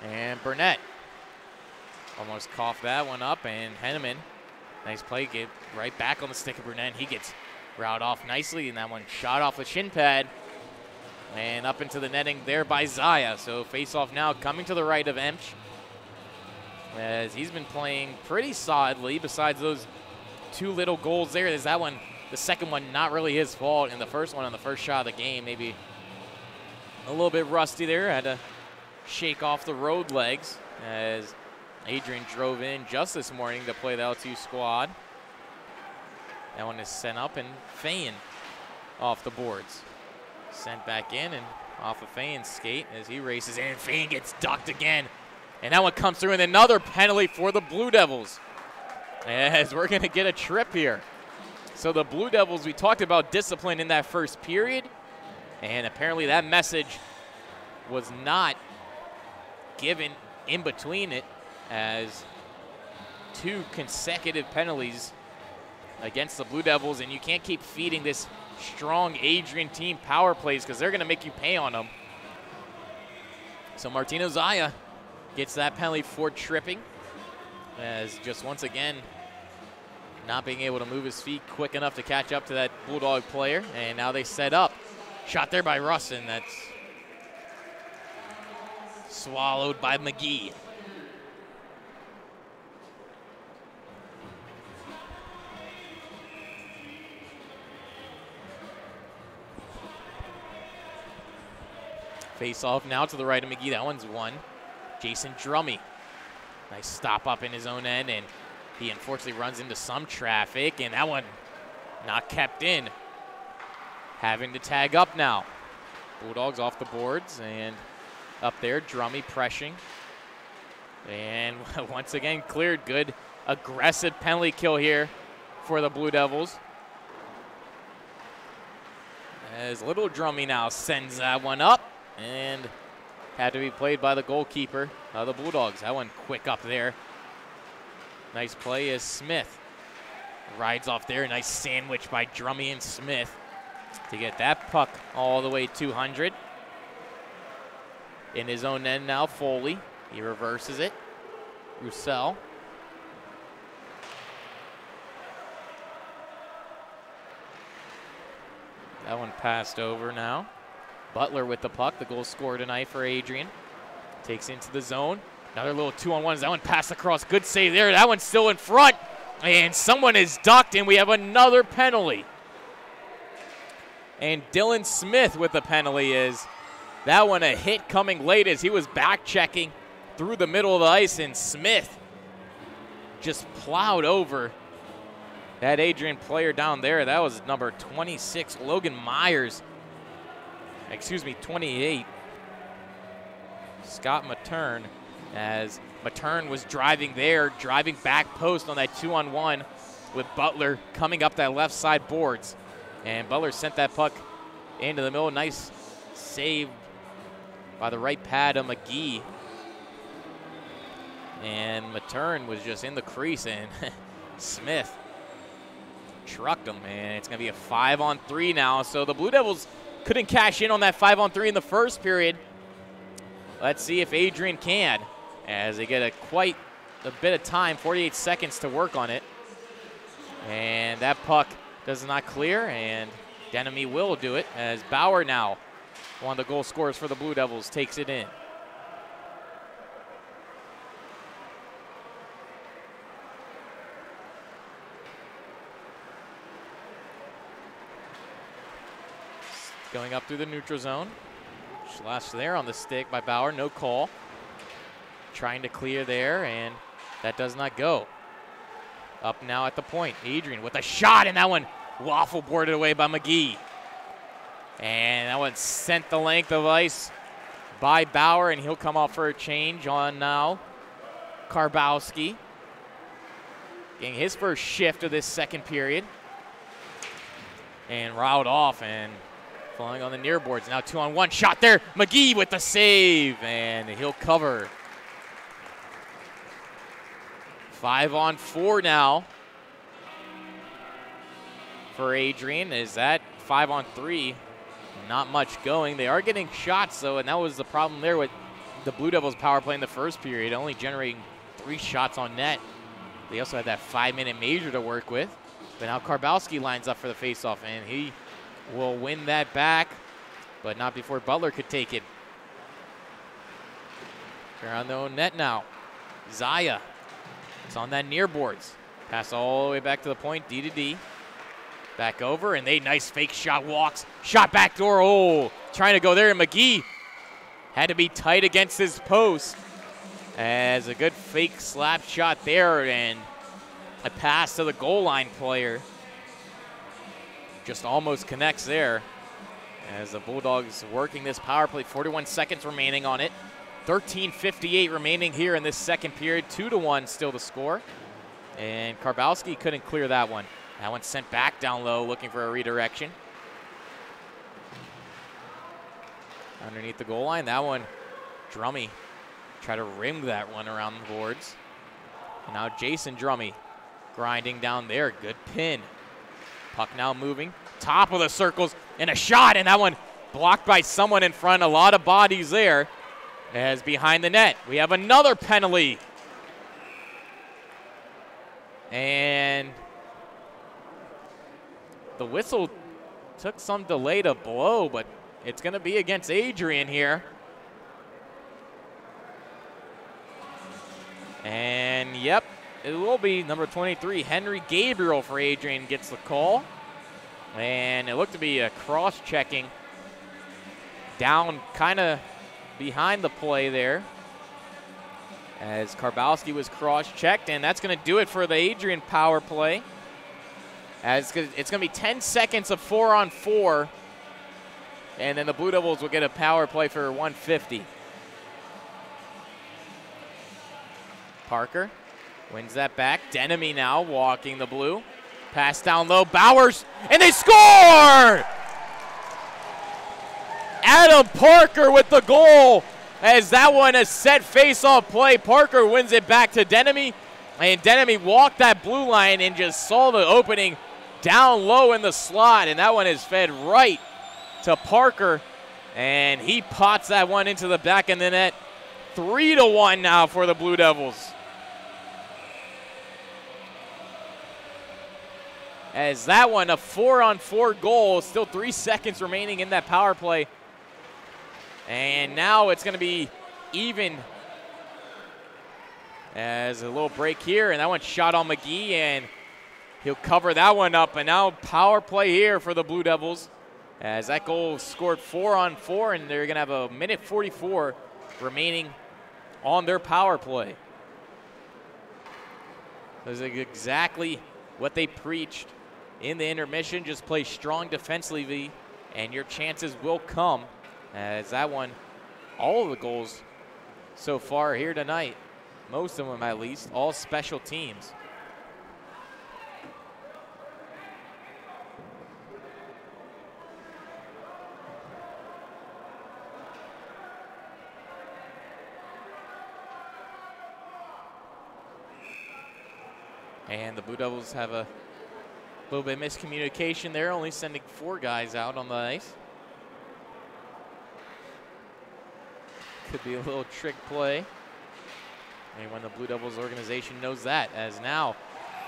And Burnett almost coughed that one up, and Henneman, nice play, get right back on the stick of Burnett. He gets routed off nicely, and that one shot off the shin pad and up into the netting there by Zaya. So face-off now coming to the right of Emch, as he's been playing pretty solidly besides those 2 little goals there. There's that one, the second one, not really his fault, and the first one on the first shot of the game, maybe a little bit rusty there. Had to shake off the road legs as Adrian drove in just this morning to play the LTU squad. That one is sent up and Fayen off the boards. Sent back in and off of Fayen's skate as he races in, and Fayen gets ducked again. And that one comes through, and another penalty for the Blue Devils as we're going to get a trip here. So the Blue Devils, we talked about discipline in that first period, and apparently that message was not given in between it, as 2 consecutive penalties against the Blue Devils, and you can't keep feeding this strong Adrian team power plays because they're going to make you pay on them. So Martino Zaya gets that penalty for tripping, as just once again not being able to move his feet quick enough to catch up to that Bulldog player. And now they set up. Shot there by Russin. That's swallowed by McGee. Face off now to the right of McGee. That one's won. Jason Drummy. Nice stop up in his own end, and he unfortunately runs into some traffic, and that one not kept in. Having to tag up now. Bulldogs off the boards, and up there, Drummy pressing. And once again cleared. Good aggressive penalty kill here for the Blue Devils. As little Drummy now sends that one up, and had to be played by the goalkeeper of the Bulldogs. That one quick up there. Nice play as Smith rides off there. Nice sandwich by Drummy and Smith to get that puck all the way 200. In his own end now, Foley. He reverses it. Roussel. That one passed over now. Butler with the puck, the goal scorer tonight for Adrian. Takes into the zone. Another little 2-on-1. That one passed across. Good save there. That one's still in front. And someone is ducked, and we have another penalty. And Dylan Smith with the penalty is that one a hit coming late as he was back checking through the middle of the ice, and Smith just plowed over that Adrian player down there. That was number 26, Logan Myers. Excuse me, 28, Scott Matern, as Matern was driving there, driving back post on that 2-on-1 with Butler coming up that left side boards. And Butler sent that puck into the middle. Nice save by the right pad of McGee. And Matern was just in the crease, and Smith trucked him, and it's going to be a 5-on-3 now. So the Blue Devils couldn't cash in on that 5-on-3 in the first period. Let's see if Adrian can, as they get quite a bit of time, 48 seconds to work on it. And that puck does not clear, and Denemy will do it, as Bauer now, one of the goal scorers for the Blue Devils, takes it in. Going up through the neutral zone. Slash there on the stick by Bauer, no call. Trying to clear there, and that does not go. Up now at the point, Adrian with a shot, and that one waffle boarded away by McGee. And that one sent the length of ice by Bauer, and he'll come off for a change on now Karbowski. Getting his first shift of this second period. And riled off and falling on the near boards. Now 2-on-1 shot there. McGee with the save, and he'll cover. 5-on-4 now for Adrian. Is that 5-on-3? Not much going. They are getting shots, though, and that was the problem there with the Blue Devils power play in the first period, only generating 3 shots on net. They also had that 5-minute major to work with. But now Karbowski lines up for the faceoff, and he will win that back, but not before Butler could take it. They're on their own net now. Zaya. It's on that near boards. Pass all the way back to the point, D to D. Back over, and they nice fake shot walks. Shot back door, oh, trying to go there, and McGee Had to be tight against his post. As a good fake slap shot there and a pass to the goal line player. Just almost connects there. As the Bulldogs working this power play, 41 seconds remaining on it. 13:58 remaining here in this second period. 2-1 still to score. And Karbowski couldn't clear that one. That one sent back down low, looking for a redirection. Underneath the goal line, that one, Drummy try to rim that one around the boards. And now Jason Drummy grinding down there. Good pin. Puck now moving. Top of the circles and a shot, and that one blocked by someone in front. A lot of bodies there as behind the net. We have another penalty. And the whistle took some delay to blow, but it's going to be against Adrian here. And yep, it will be number 23, Henry Gabriel for Adrian gets the call. And it looked to be a cross-checking down kind of behind the play there as Karbowski was cross-checked, and that's going to do it for the Adrian power play. As it's going to be 10 seconds of 4-on-4, and then the Blue Devils will get a power play for 150. Parker wins that back. Denemy now walking the blue. Pass down low, Bowers, and they score! Adam Parker with the goal, as that one is set face-off play. Parker wins it back to Denemy, and Denemy walked that blue line and just saw the opening down low in the slot, and that one is fed right to Parker, and he pots that one into the back of the net. 3-1 now for the Blue Devils. As that one, a 4-on-4 goal, still 3 seconds remaining in that power play. And now it's going to be even as a little break here, and that one shot on McGee, and he'll cover that one up. And now power play here for the Blue Devils, as that goal scored 4-on-4, and they're going to have a minute 44 remaining on their power play. This is exactly what they preached in the intermission. Just play strong defensively, and your chances will come. As that one, all of the goals so far here tonight, most of them at least, all special teams. And the Blue Devils have a little bit of miscommunication there, only sending 4 guys out on the ice. Could be a little trick play. Anyone in the Blue Devils organization knows that, as now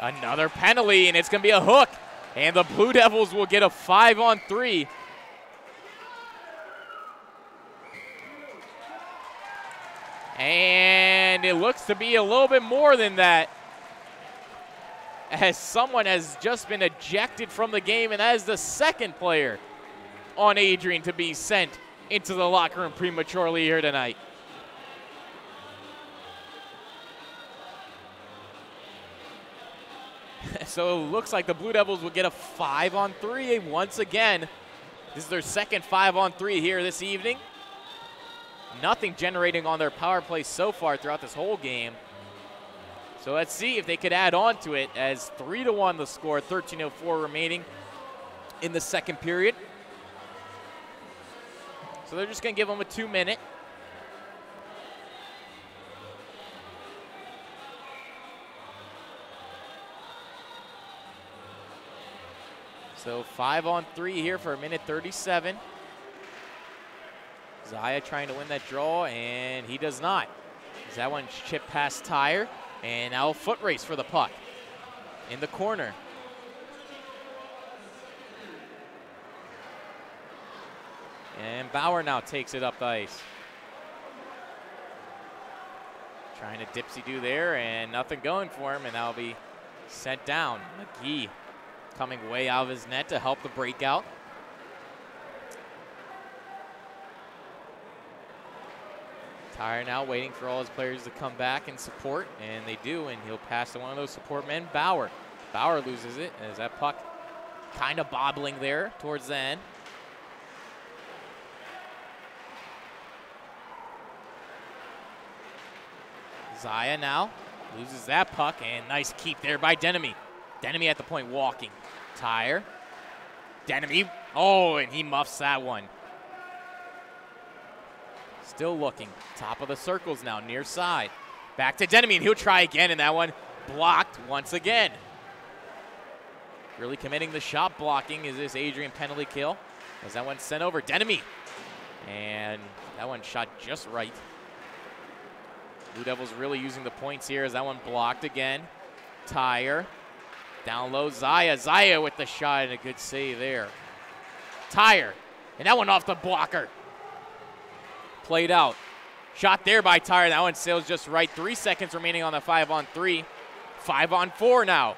another penalty, and it's going to be a hook. And the Blue Devils will get a 5-on-3. And it looks to be a little bit more than that, as someone has just been ejected from the game, and that is the second player on Adrian to be sent into the locker room prematurely here tonight. So it looks like the Blue Devils will get a 5-on-3 once again. This is their second 5-on-3 here this evening. Nothing generating on their power play so far throughout this whole game. So let's see if they could add on to it, as 3-1 the score, 13:04 remaining in the second period. So they're just going to give them a 2-minute. So 5-on-3 here for a minute 37. Zaya trying to win that draw, and he does not. That one chipped past Tyre, and now a foot race for the puck in the corner. And Bauer now takes it up the ice. Trying to dipsy-do there, and nothing going for him, and that'll be sent down. McGee coming way out of his net to help the breakout. Tyre now waiting for all his players to come back and support, and they do, and he'll pass to one of those support men, Bauer. Bauer loses it as that puck kind of bobbling there towards the end. Zaya now loses that puck, and nice keep there by DIII. DIII at the point walking. Tyre. DIII. Oh, and he muffs that one. Still looking. Top of the circles now, near side. Back to DIII, and he'll try again, and that one blocked once again. Really committing the shot blocking is this Adrian penalty kill. As that one sent over, DIII. And that one shot just right. Blue Devils really using the points here as that one blocked again. Tyre. Down low, Zaya. Zaya with the shot and a good save there. Tyre. And that one off the blocker. Played out. Shot there by Tyre. That one sails just right. 3 seconds remaining on the 5-on-3. 5-on-4 now.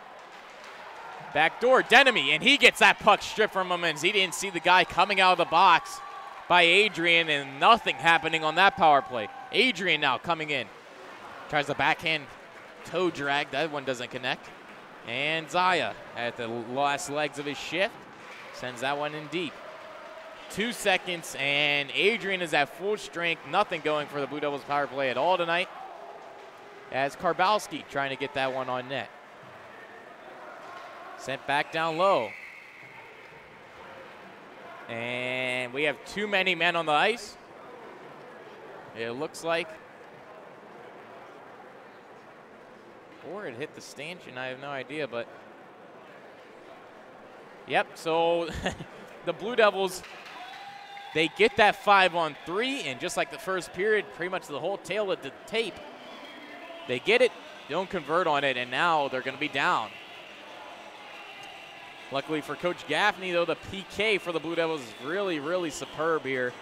Backdoor, DIII, and he gets that puck stripped from him as he didn't see the guy coming out of the box by Adrian, and nothing happening on that power play. Adrian now coming in. Tries the backhand toe drag. That one doesn't connect. And Zaya at the last legs of his shift sends that one in deep. 2 seconds, and Adrian is at full strength. Nothing going for the Blue Devils power play at all tonight, as Karbowski trying to get that one on net. Sent back down low. And we have too many men on the ice. It looks like. Or it hit the stanchion, I have no idea, but. Yep, so the Blue Devils, they get that 5-on-3, and just like the first period, pretty much the whole tail of the tape, they get it, don't convert on it, and now they're going to be down. Luckily for Coach Gaffney, though, the PK for the Blue Devils is really, really superb here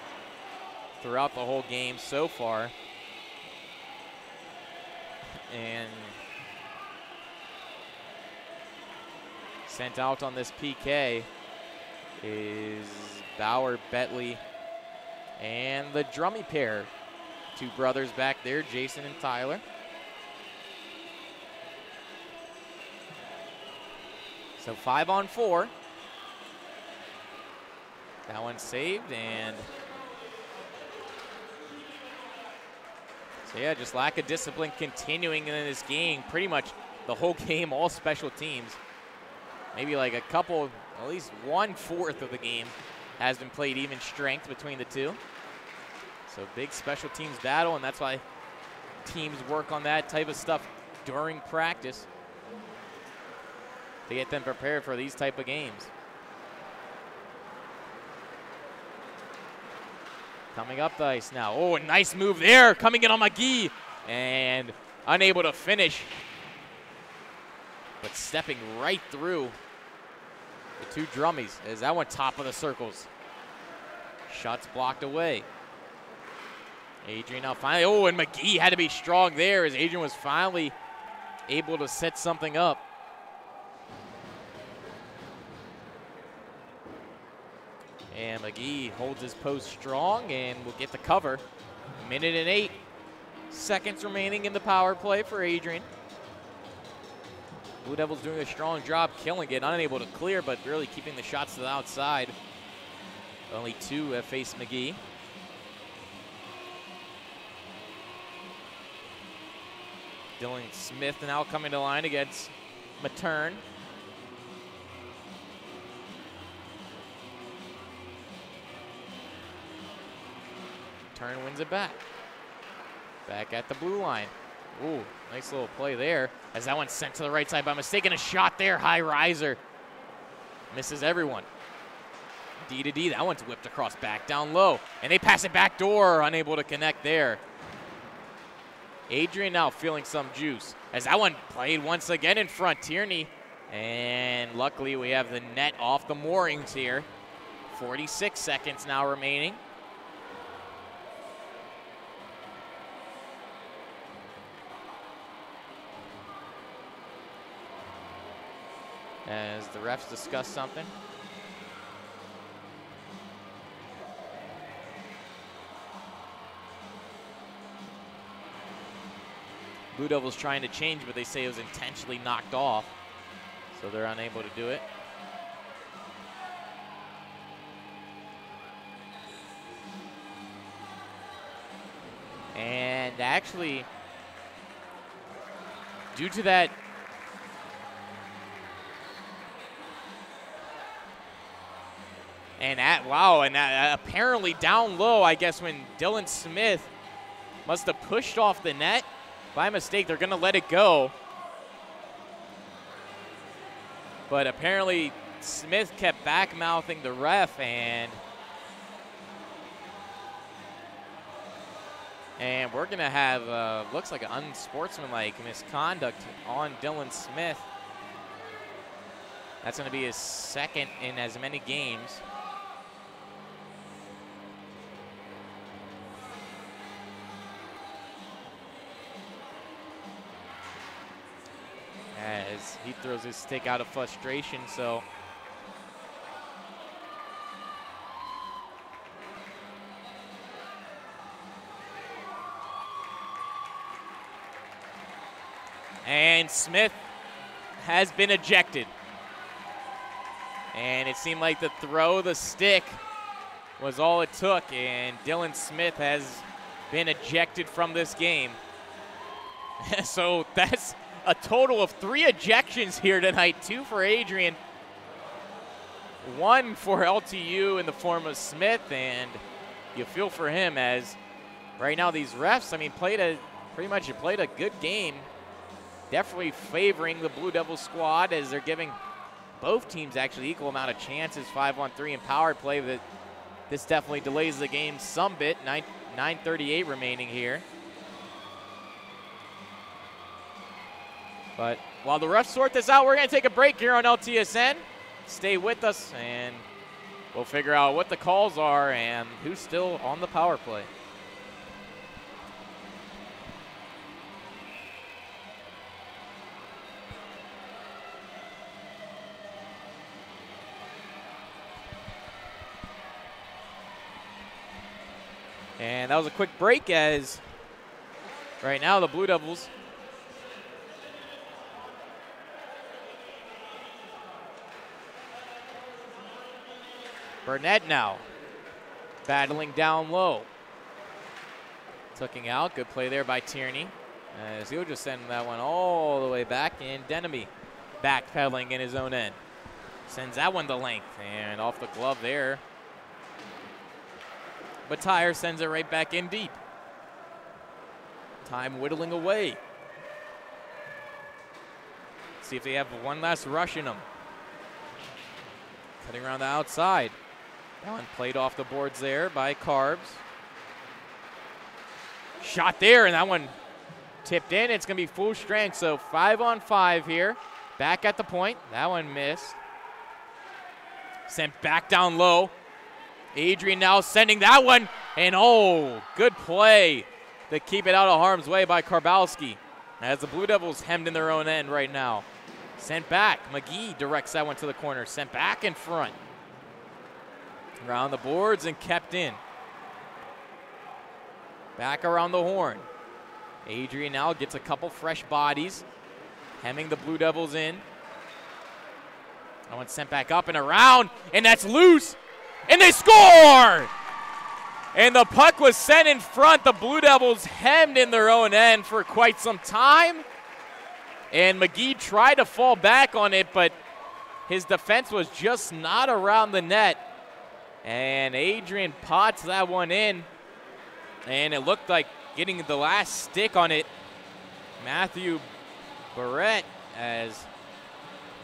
throughout the whole game so far. And sent out on this PK is Bauer, Betley, and the Drummy pair. Two brothers back there, Jason and Tyler. So 5-on-4. That one saved, and so yeah, just lack of discipline continuing in this game. Pretty much the whole game, all special teams. Maybe like a couple, at least 1/4 of the game has been played even strength between the two. So big special teams battle, and that's why teams work on that type of stuff during practice to get them prepared for these type of games. Coming up the ice now. Oh, a nice move there. Coming in on McGee. And unable to finish. But stepping right through the two Drummies as that one top of the circles. Shots blocked away. Adrian now finally. Oh, and McGee had to be strong there as Adrian was finally able to set something up. And McGee holds his post strong and will get the cover. 1:08 remaining in the power play for Adrian. Blue Devils doing a strong job killing it, unable to clear, but really keeping the shots to the outside. Only two have faced McGee. Dylan Smith now coming to line against Matern. Turn wins it back. Back at the blue line. Ooh, nice little play there. As that one's sent to the right side by mistake, and a shot there, high riser. Misses everyone. D to D, that one's whipped across back down low. And they pass it back door, unable to connect there. Adrian now feeling some juice. As that one played once again in front, Tierney. And luckily we have the net off the moorings here. 46 seconds now remaining. As the refs discuss something. Blue Devils trying to change, but they say it was intentionally knocked off, so they're unable to do it. And actually, due to that, apparently down low, I guess when Dylan Smith must have pushed off the net by mistake, they're going to let it go. But apparently Smith kept back-mouthing the ref, and we're going to have, looks like an unsportsmanlike misconduct on Dylan Smith. That's going to be his second in as many games. As he throws his stick out of frustration, so and Smith has been ejected. And it seemed like the throw of the stick was all it took, and Dylan Smith has been ejected from this game. So that's a total of 3 ejections here tonight, 2 for Adrian, 1 for LTU in the form of Smith, and you feel for him as right now these refs, I mean, played a good game, definitely favoring the Blue Devils squad as they're giving both teams actually equal amount of chances, 5-on-3 and power play, but this definitely delays the game some bit, 9:38 remaining here. But while the refs sort this out, we're going to take a break here on LTSN. Stay with us, and we'll figure out what the calls are and who's still on the power play. And that was a quick break, as right now the Blue Devils Burnett now battling down low. Tucking out, good play there by Tierney. As he'll just send that one all the way back, and Denemy backpedaling in his own end. Sends that one the length, and off the glove there. But Tyre sends it right back in deep. Time whittling away. See if they have one last rush in them. Cutting around the outside. That one played off the boards there by Carbs. Shot there, and that one tipped in. It's going to be full strength, so 5-on-5 here. Back at the point. That one missed. Sent back down low. Adrian now sending that one, and oh, good play to keep it out of harm's way by Karbowski, as the Blue Devils hemmed in their own end right now. Sent back. McGee directs that one to the corner. Sent back in front. Around the boards and kept in. Back around the horn. Adrian now gets a couple fresh bodies, hemming the Blue Devils in. That one sent back up and around, and that's loose. And they score! And the puck was sent in front. The Blue Devils hemmed in their own end for quite some time. And McGee tried to fall back on it, but his defense was just not around the net. And Adrian pots that one in. And it looked like getting the last stick on it, Matthew Barrett, as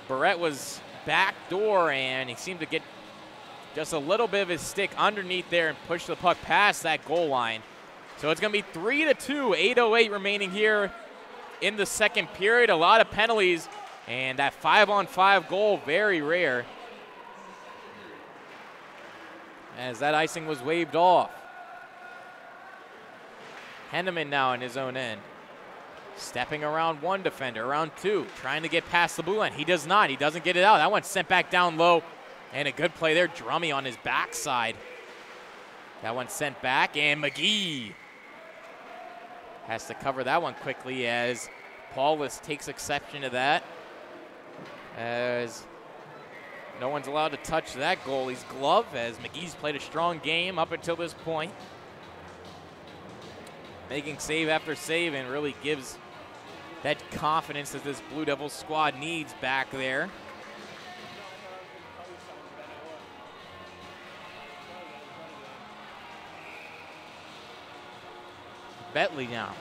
Barrett was backdoor, and he seemed to get just a little bit of his stick underneath there and push the puck past that goal line. So it's going to be 3-2, 8:08 remaining here in the second period. A lot of penalties, and that 5-on-5 goal, very rare, as that icing was waved off. Henneman now in his own end. Stepping around one defender, around two, trying to get past the blue line. He does not. He doesn't get it out. That one's sent back down low. And a good play there, Drummy on his backside. That one sent back, and McGee Has to cover that one quickly as Paulus takes exception to that, as no one's allowed to touch that goalie's glove, as McGee's played a strong game up until this point, making save after save, and really gives that confidence that this Blue Devils squad needs back there. Bentley now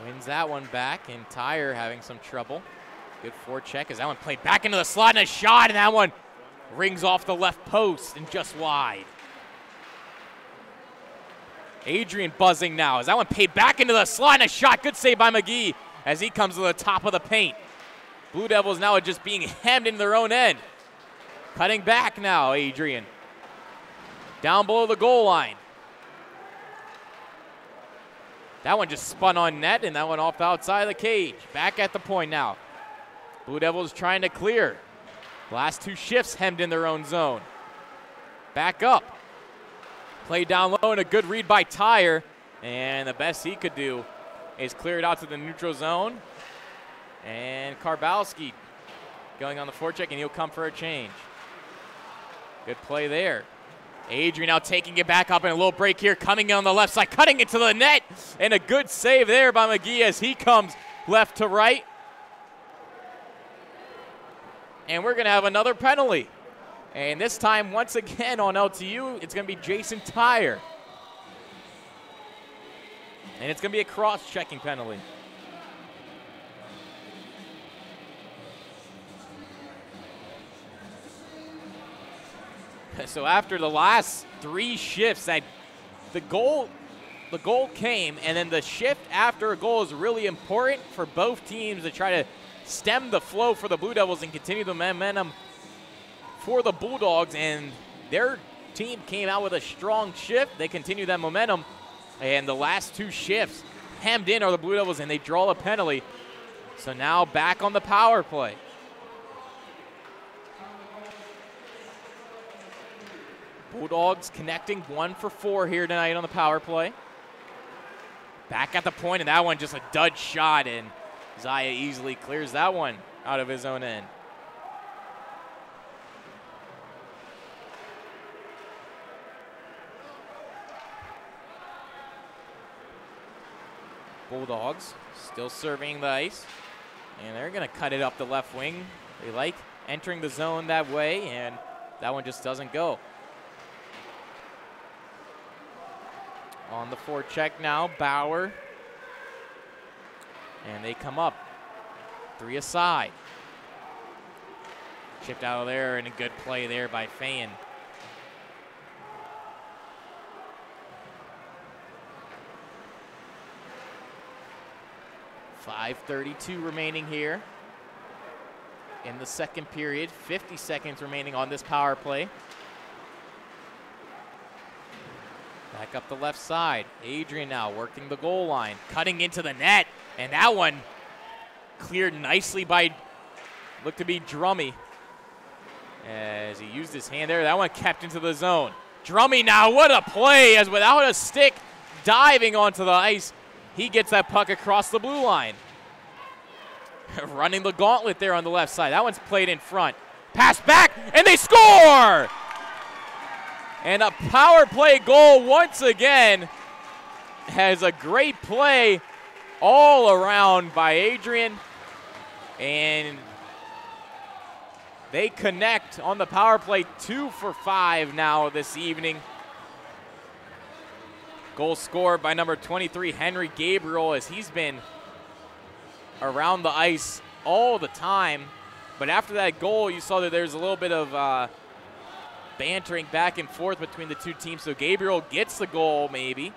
wins that one back, and Tyre having some trouble. Good forecheck as that one played back into the slot, and a shot, and that one rings off the left post and just wide. Adrian buzzing now as that one paid back into the slot, and a shot. Good save by McGee as he comes to the top of the paint. Blue Devils now are just being hemmed into their own end. Cutting back now, Adrian. Down below the goal line. That one just spun on net, and that one off the outside of the cage. Back at the point now. Blue Devils trying to clear. Last two shifts hemmed in their own zone. Back up. Played down low, and a good read by Tyre. And the best he could do is clear it out to the neutral zone. And Karbowski going on the forecheck, and he'll come for a change. Good play there. Adrian now taking it back up, and a little break here, coming on the left side, cutting it to the net, and a good save there by McGee as he comes left to right. And we're going to have another penalty. And this time, once again on LTU, it's going to be Jason Tyre. And it's going to be a cross-checking penalty. So after the last three shifts, that the goal came, and then the shift after a goal is really important for both teams to try to stem the flow for the Blue Devils and continue the momentum for the Bulldogs. And their team came out with a strong shift. They continue that momentum, and the last two shifts hemmed in are the Blue Devils, and they draw a penalty. So now back on the power play. Bulldogs connecting 1 for 4 here tonight on the power play. Back at the point, and that one just a dud shot, and Zaya easily clears that one out of his own end. Bulldogs still surveying the ice, and they're going to cut it up the left wing. They like entering the zone that way, and that one just doesn't go. On the forecheck now, Bauer. And they come up. 3 aside. Chipped out of there, and a good play there by Fayen. .5:32 remaining here in the second period. 50 seconds remaining on this power play. Back up the left side. Adrian now working the goal line, cutting into the net, and that one cleared nicely by, looked to be Drummy, as he used his hand there. That one kept into the zone. Drummy now, what a play, as without a stick, diving onto the ice, he gets that puck across the blue line. Running the gauntlet there on the left side. That one's played in front. Pass back, and they score! And a power play goal once again. Has a great play all around by Adrian. And they connect on the power play. 2 for 5 now this evening. Goal scored by number 23, Henry Gabriel, as he's been around the ice all the time. But after that goal, you saw that there's a little bit of bantering back and forth between the two teams. So Gabriel gets the goal maybe,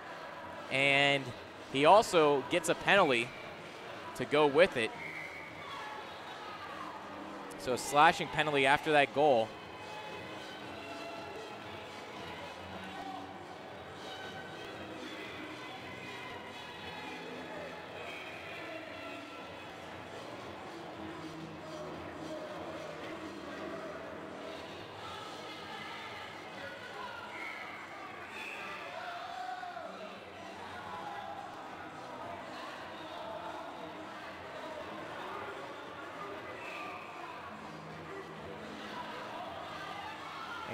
and he also gets a penalty to go with it. So a slashing penalty after that goal.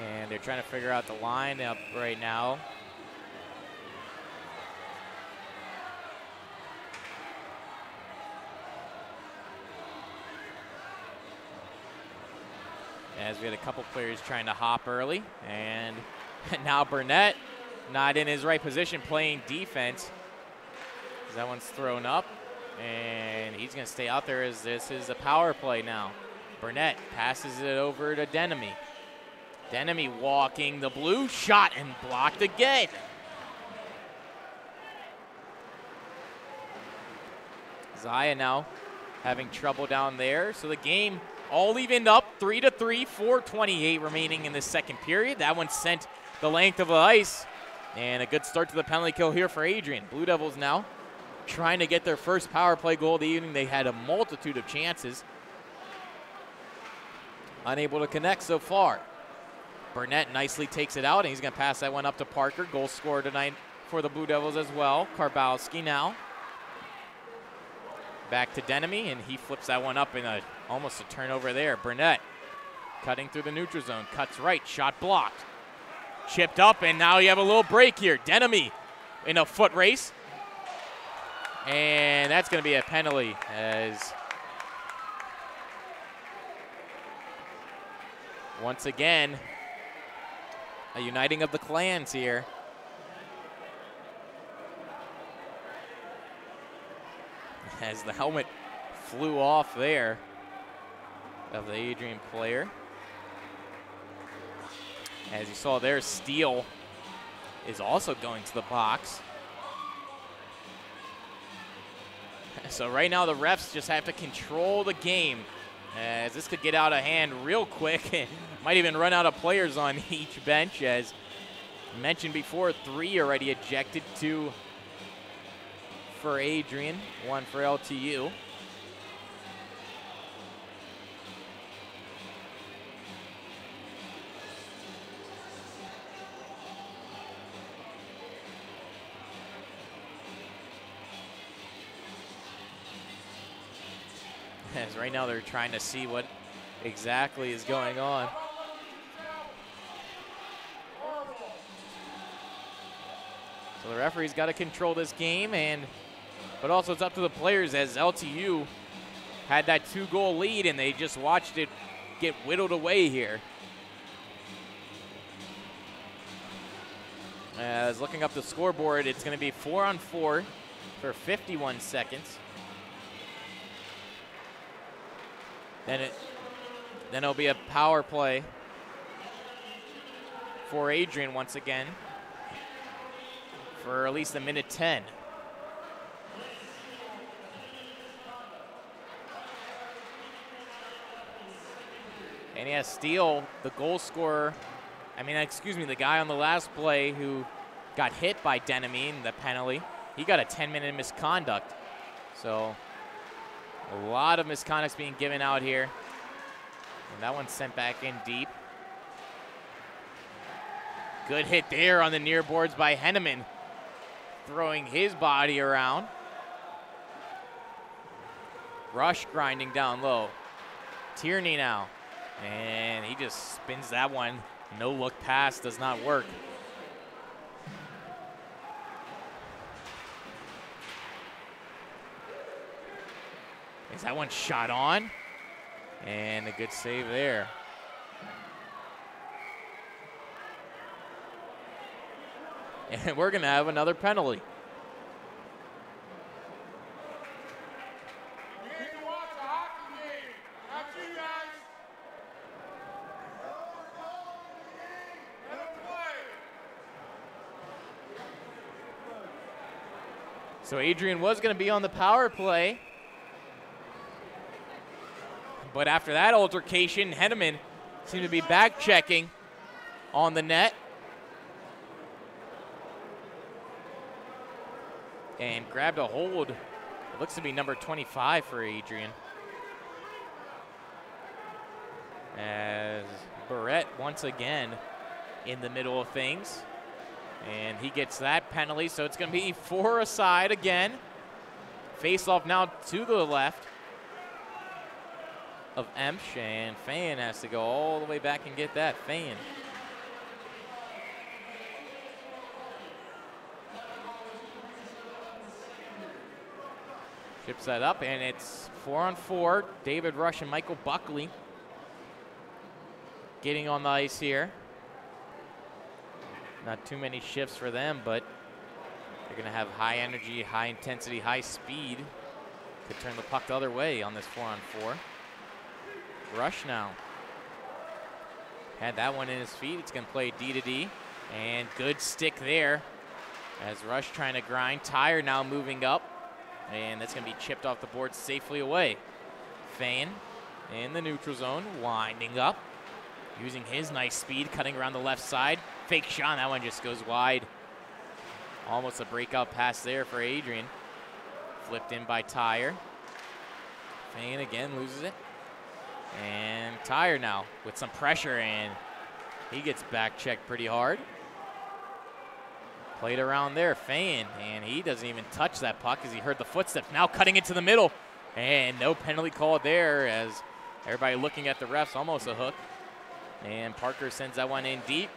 And they're trying to figure out the lineup right now. As we had a couple players trying to hop early. And now Burnett not in his right position playing defense. That one's thrown up. And he's going to stay out there as this is a power play now. Burnett passes it over to DIII. DIII walking the blue, shot and blocked again. Zaya now having trouble down there. So the game all evened up, 3-3, 4:28 remaining in the second period. That one sent the length of the ice. And a good start to the penalty kill here for Adrian. Blue Devils now trying to get their first power play goal of the evening. They had a multitude of chances. Unable to connect so far. Burnett nicely takes it out, and he's going to pass that one up to Parker. Goal scorer tonight for the Blue Devils as well. Karbowski now. Back to DIII, and he flips that one up in almost a turnover there. Burnett cutting through the neutral zone. Cuts right, shot blocked. Chipped up, and now you have a little break here. DIII in a foot race. And that's going to be a penalty as once again, a uniting of the clans here. As the helmet flew off there of the Adrian player. As you saw there, Steele is also going to the box. So right now the refs just have to control the game, as this could get out of hand real quick. Might even run out of players on each bench. As mentioned before, 3 already ejected, 2 for Adrian, 1 for LTU. As right now they're trying to see what exactly is going on. So the referee's got to control this game, but also it's up to the players, as LTU had that 2-goal lead and they just watched it get whittled away here. As looking up the scoreboard, it's going to be 4-on-4 for 51 seconds. Then it'll be a power play for Adrian once again for at least a minute 10. And he has Steele, the goal scorer. The guy on the last play who got hit by DIII in the penalty. He got a 10-minute misconduct. So a lot of misconducts being given out here. And that one's sent back in deep. Good hit there on the near boards by Henneman, throwing his body around. Rush grinding down low. Tierney now. And he just spins that one. No look pass does not work. Is that one shot on? And a good save there. And we're going to have another penalty. So Adrian was going to be on the power play. But after that altercation, Henneman seemed to be back checking on the net. And grabbed a hold. It looks to be number 25 for Adrian. As Barrett once again in the middle of things. And he gets that penalty, so it's going to be 4 aside again. Face off now to the left of Emsch, and Fayen has to go all the way back and get that. Fayen Chips that up, and it's 4-on-4. David Rush and Michael Buckley getting on the ice here. Not too many shifts for them, but they're going to have high energy, high intensity, high speed. Could turn the puck the other way on this 4-on-4. Rush now. Had that one in his feet. It's going to play D to D. And good stick there as Rush trying to grind. Tyre now moving up. And that's going to be chipped off the board safely away. Fan in the neutral zone, winding up. Using his nice speed, cutting around the left side. Fake shot, that one just goes wide. Almost a breakout pass there for Adrian. Flipped in by Tyre. Fan again loses it. And Tyre now with some pressure, and he gets back checked pretty hard. Played around there, Fan, and he doesn't even touch that puck as he heard the footsteps. Now cutting into the middle, and no penalty called there as everybody looking at the refs, almost a hook. And Parker sends that one in deep.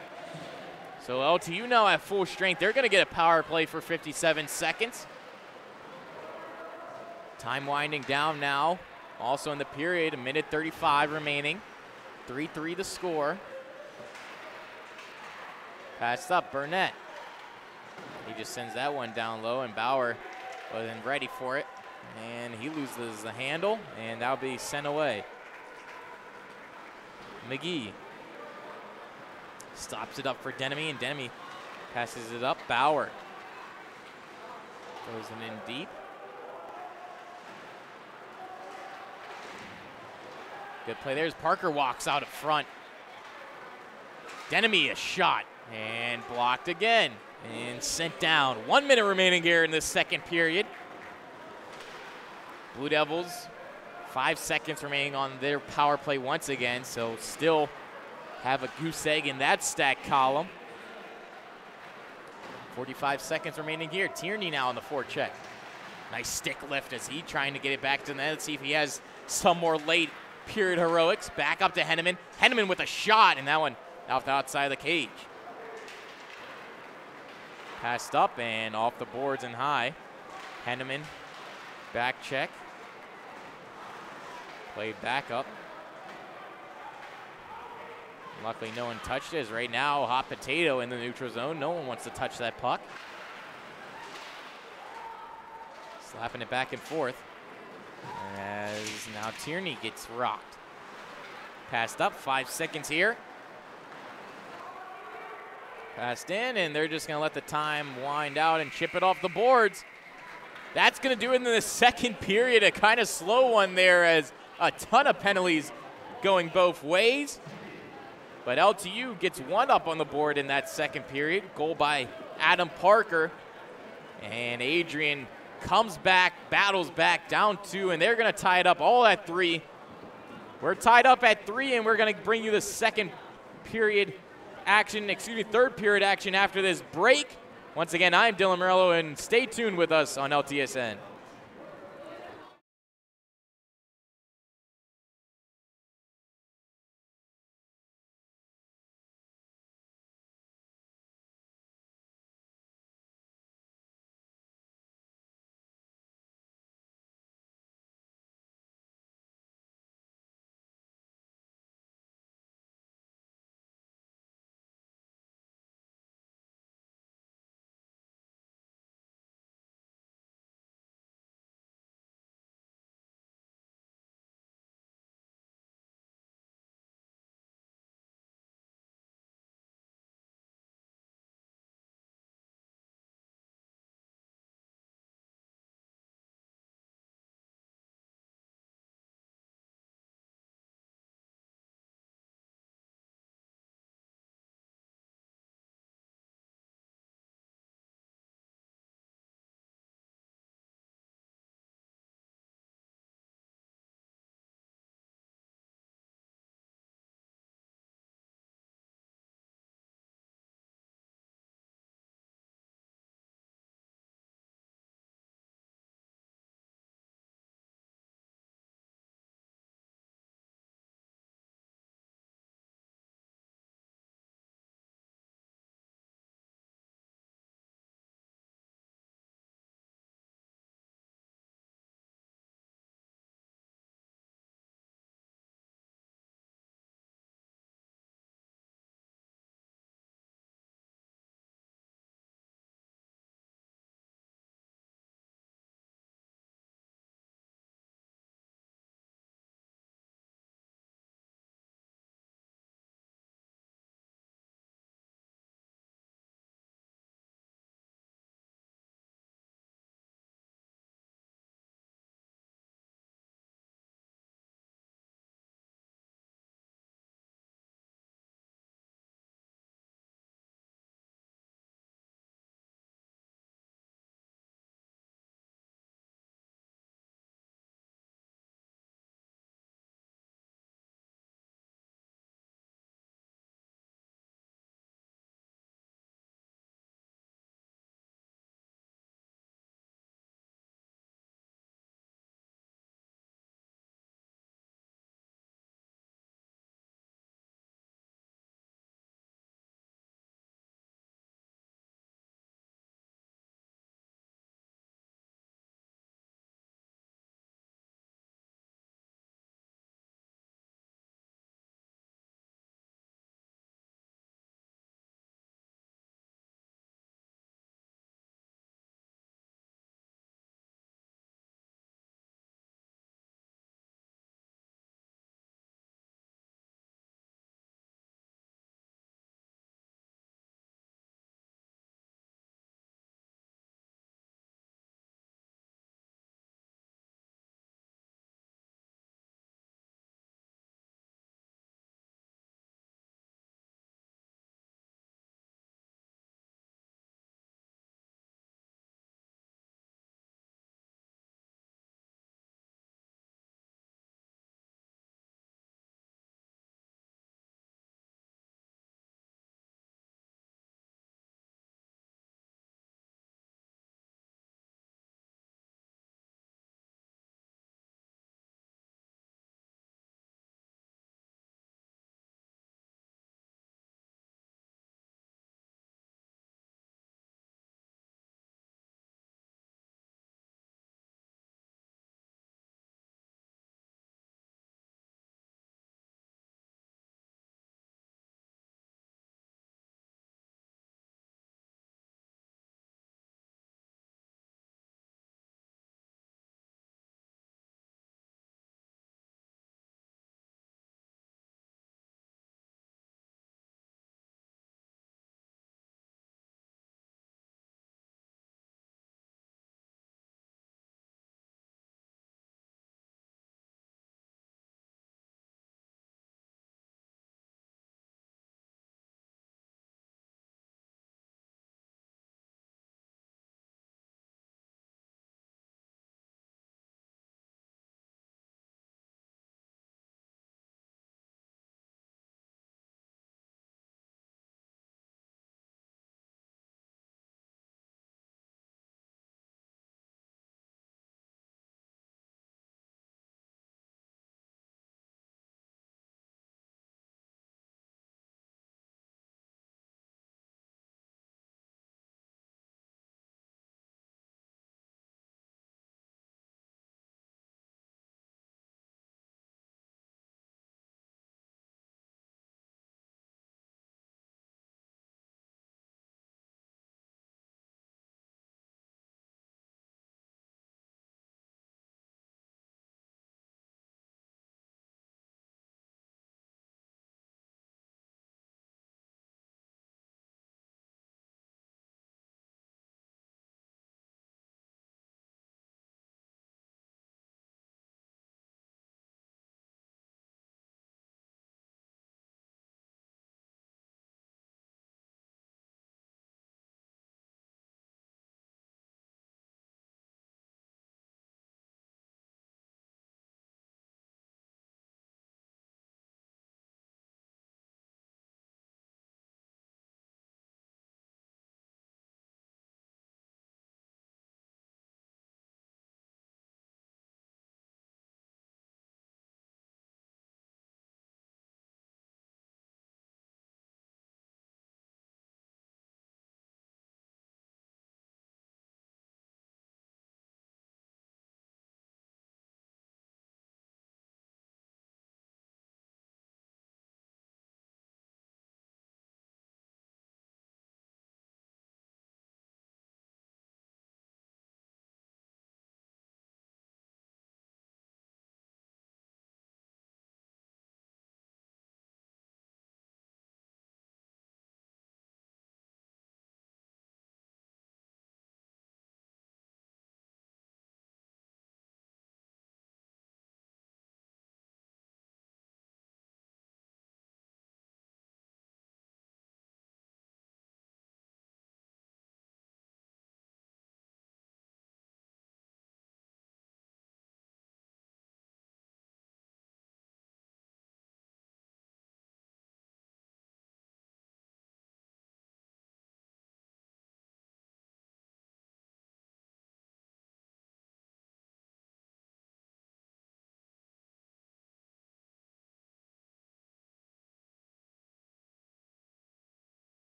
So LTU now at full strength. They're going to get a power play for 57 seconds. Time winding down now. Also in the period, 1:35 remaining. 3-3 the score. Passed up, Burnett. He just sends that one down low, and Bauer wasn't ready for it. And he loses the handle, and that'll be sent away. McGee stops it up for Denemy, and Denemy passes it up. Bauer throws it in deep. Good play there as Parker walks out up front. Denemy a shot, and blocked again, and sent down. 1 minute remaining here in the second period. Blue Devils, 5 seconds remaining on their power play once again, so still have a goose egg in that stat column. 45 seconds remaining here. Tierney now on the forecheck. Nice stick lift as he trying to get it back to the net. Let's see if he has some more late period heroics. Back up to Henneman. Henneman with a shot, and that one off the outside of the cage. Passed up and off the boards and high. Henneman, back check. Played back up. Luckily no one touched it, as right now hot potato in the neutral zone. No one wants to touch that puck. Slapping it back and forth as now Tierney gets rocked. Passed up, 5 seconds here. Passed in, and they're just going to let the time wind out and chip it off the boards. That's going to do it in the second period. A kind of slow one there as a ton of penalties going both ways. But LTU gets one up on the board in that second period. Goal by Adam Parker. And Adrian comes back, battles back, down 2, and they're going to tie it up all at 3. We're tied up at 3, and we're going to bring you the third period action after this break. Once again, I'm Dylan Morello, and stay tuned with us on LTSN.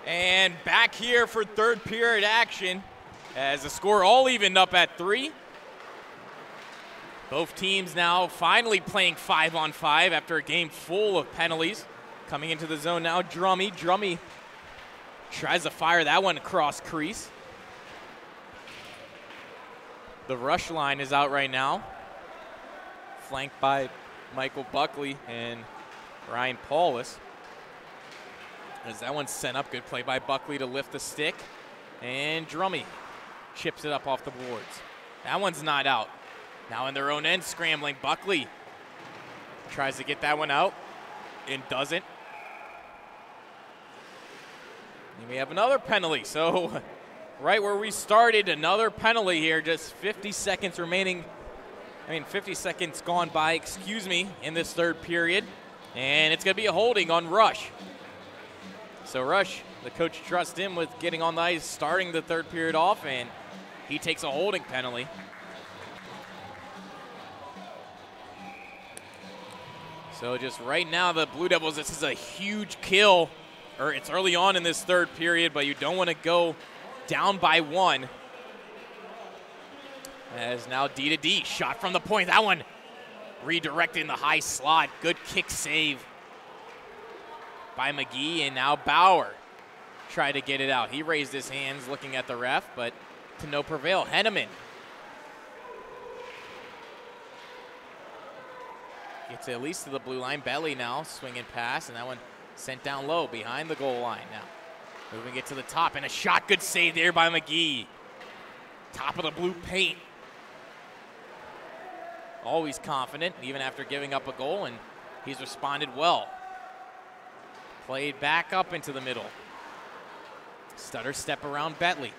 And back here for third period action as the score all evened up at 3. Both teams now finally playing 5-on-5 after a game full of penalties. Coming into the zone now, Drummy. Drummy tries to fire that one across crease. The rush line is out right now, flanked by Michael Buckley and Ryan Paulus. As that one's sent up, good play by Buckley to lift the stick. And Drummy chips it up off the boards. That one's not out. Now in their own end, scrambling. Buckley tries to get that one out and doesn't. And we have another penalty. So right where we started, another penalty here. Just 50 seconds remaining. 50 seconds gone by, excuse me, in this third period. And it's going to be a holding on Rush. So Rush, the coach trusts him with getting on the ice, starting the third period off, and he takes a holding penalty. So just right now, the Blue Devils, this is a huge kill, or it's early on in this third period, but you don't want to go down by 1. As now D2D, shot from the point. That one redirected in the high slot. Good kick save by McGee, and now Bauer tried to get it out. He raised his hands looking at the ref, but to no prevail. Henneman gets at least to the blue line. Belly now swinging pass, and that one sent down low behind the goal line now. Moving it to the top, and a shot. Good save there by McGee. Top of the blue paint. Always confident, even after giving up a goal, and he's responded well. Played back up into the middle. Stutter step around Bentley.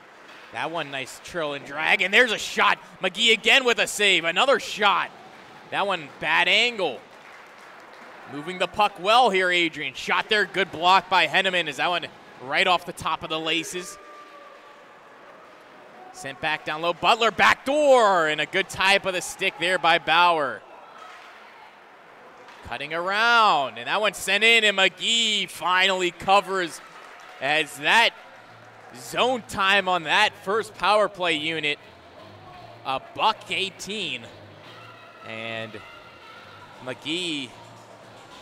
That one nice trill and drag, and there's a shot. McGee again with a save, another shot. That one bad angle. Moving the puck well here, Adrian. Shot there, good block by Henneman. Is that one right off the top of the laces. Sent back down low, Butler backdoor, and a good type of the stick there by Bauer. Cutting around, and that one sent in, and McGee finally covers as that zone time on that first power play unit, a $1:18. And McGee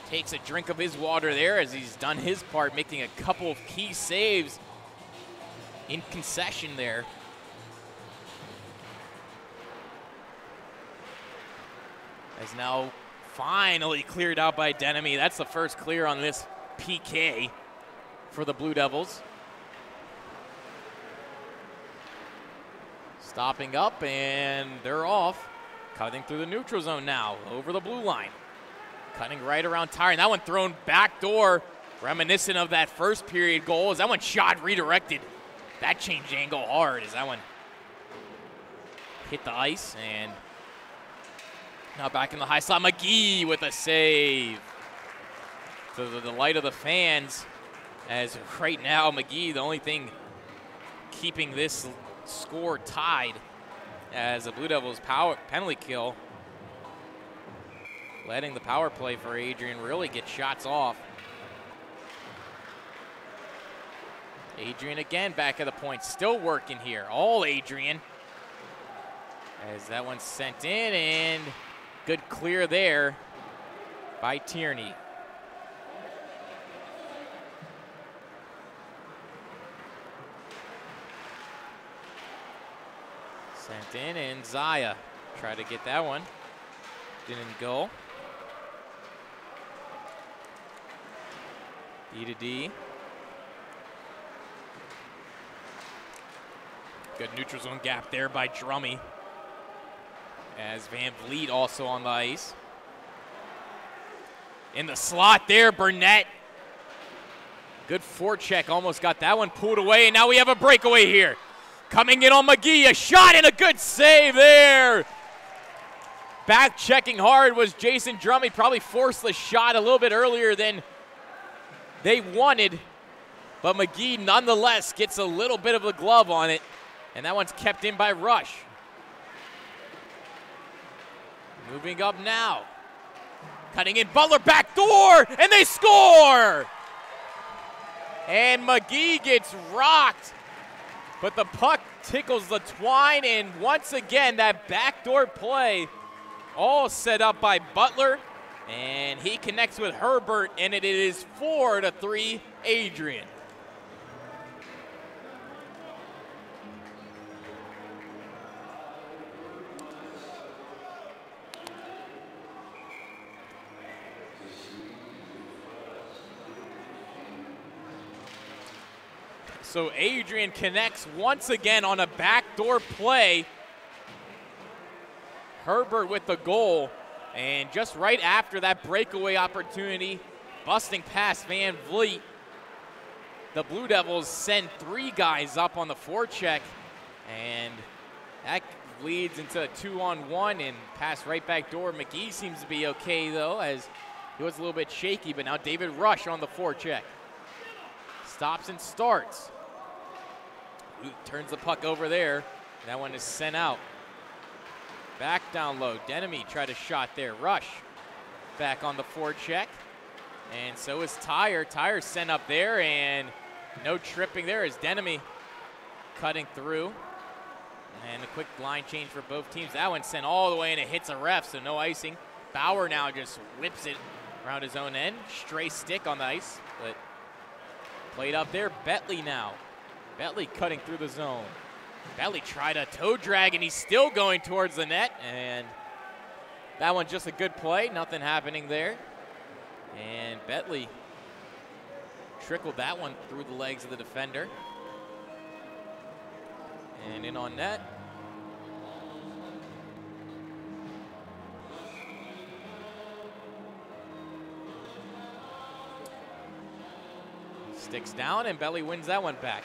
takes a drink of his water there as he's done his part, making a couple of key saves in concession there. As now finally cleared out by Denemy. That's the first clear on this PK for the Blue Devils. Stopping up, and they're off. Cutting through the neutral zone now, over the blue line. Cutting right around Tyre, and that one thrown backdoor, reminiscent of that first period goal. As that one shot redirected, that changed angle hard as that one hit the ice, and now back in the high slot, McGee with a save. To the delight of the fans, as right now McGee, the only thing keeping this score tied as the Blue Devils penalty kill, letting the power play for Adrian really get shots off. Adrian again back at the point, still working here, all Adrian. As that one's sent in, and good clear there by Tierney. Sent in, and Zaya tried to get that one. Didn't go. D2D. Good neutral zone gap there by Drummy. As Van Vliet also on the ice. In the slot there, Burnett. Good forecheck, almost got that one pulled away, and now we have a breakaway here. Coming in on McGee, a shot and a good save there. Back checking hard was Jason Drummy, probably forced the shot a little bit earlier than they wanted, but McGee nonetheless gets a little bit of a glove on it, and that one's kept in by Rush. Moving up now. Cutting in, Butler backdoor, and they score! And McGee gets rocked. But the puck tickles the twine, and once again, that backdoor play all set up by Butler, and he connects with Herbert, and it is 4-3 Adrian. So Adrian connects once again on a backdoor play. Herbert with the goal, and just right after that breakaway opportunity, busting past Van Vliet, the Blue Devils send 3 guys up on the forecheck, and that leads into a 2-on-1 and pass right back door. McGee seems to be okay though, as he was a little bit shaky, but now David Rush on the forecheck. Stops and starts. Turns the puck over there. That one is sent out. Back down low. Denemy tried a shot there. Rush back on the forecheck. And so is Tyre. Tyre sent up there, and no tripping there as Denemy cutting through. And a quick line change for both teams. That one sent all the way, and it hits a ref, so no icing. Bauer now just whips it around his own end. Stray stick on the ice, but played up there. Betley now. Betley cutting through the zone. Betley tried a toe drag, and he's still going towards the net, and that one's just a good play. Nothing happening there. And Betley trickled that one through the legs of the defender. And in on net. Sticks down, and Betley wins that one back.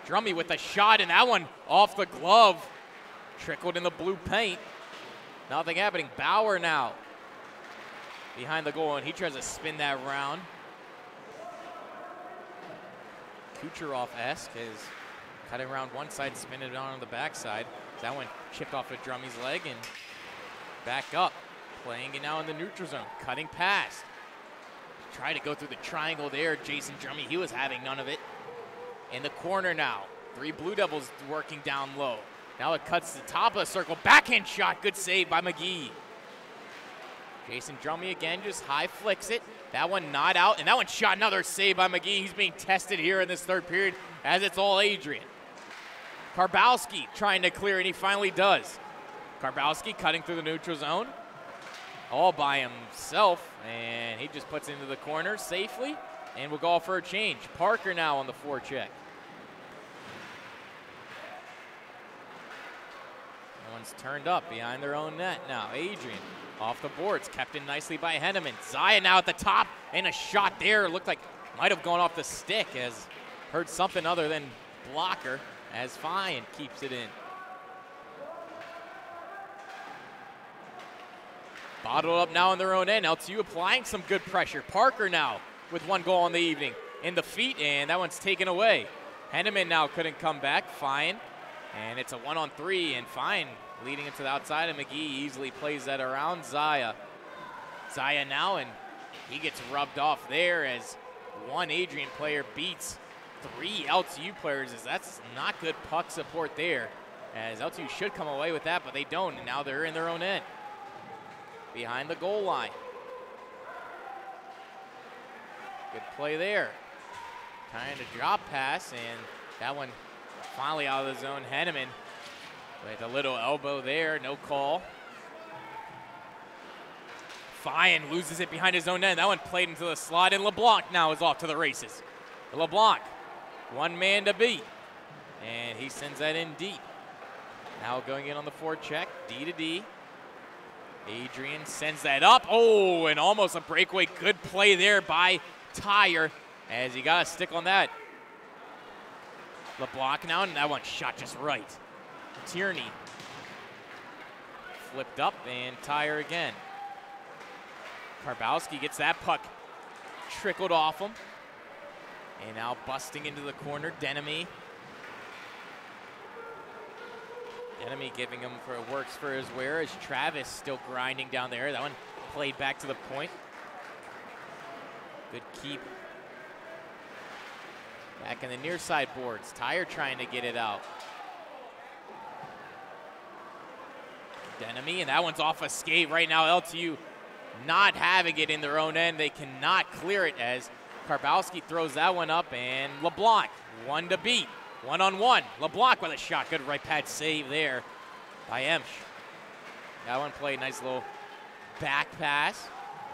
Drummy with a shot, and that one off the glove. Trickled in the blue paint. Nothing happening. Bauer now behind the goal, and he tries to spin that round. Kucherov-esque is cutting around one side, spinning it on the backside. That one chipped off of Drummy's leg and back up. Playing it now in the neutral zone. Cutting past. Try to go through the triangle there. Jason Drummie, he was having none of it. In the corner now. 3 Blue Devils working down low. Now it cuts to the top of the circle. Backhand shot. Good save by McGee. Jason Drummie again just high flicks it. That one not out. And that one shot. Another save by McGee. He's being tested here in this third period as it's all Adrian. Karbowski trying to clear, and he finally does. Karbowski cutting through the neutral zone. All by himself, and he just puts it into the corner safely, and we'll go for a change. Parker now on the forecheck. That one's turned up behind their own net now. Adrian off the boards, kept in nicely by Henneman. Zaya now at the top, and a shot there. It looked like might have gone off the stick, as heard something other than blocker, as Fine keeps it in. Bottled up now on their own end. LTU applying some good pressure. Parker now with 1 goal on the evening. In the feet, and that one's taken away. Henneman now couldn't come back. Fine. And it's a 1-on-3, and Fine leading it to the outside, and McGee easily plays that around. Zaya now, and he gets rubbed off there as 1 Adrian player beats 3 LTU players, as that's not good puck support there. As LTU should come away with that, but they don't, and now they're in their own end. Behind the goal line. Good play there. Trying to drop pass, and that one finally out of the zone. Henneman with a little elbow there, no call. Fine loses it behind his own end. That one played into the slot, and LeBlanc now is off to the races. LeBlanc, 1 man to beat, and he sends that in deep. Now going in on the forecheck, D to D. Adrian sends that up. Oh, and almost a breakaway. Good play there by Tyre, as he got a stick on that. LeBlanc now, and that one shot just right. Tierney flipped up, and Tyre again. Karbowski gets that puck trickled off him. And now busting into the corner, Denemy. Denemy giving him for works for his wear, as Travis still grinding down there. That one played back to the point. Good keep Back in the near side boards. Tyre trying to get it out. Denemy, and that one's off a skate right now. LTU not having it in their own end. They cannot clear it as Karbowski throws that one up, and LeBlanc, one to beat. One-on-one. LeBlanc with a shot. Good right pad save there by Emsch. That one played nice little back pass.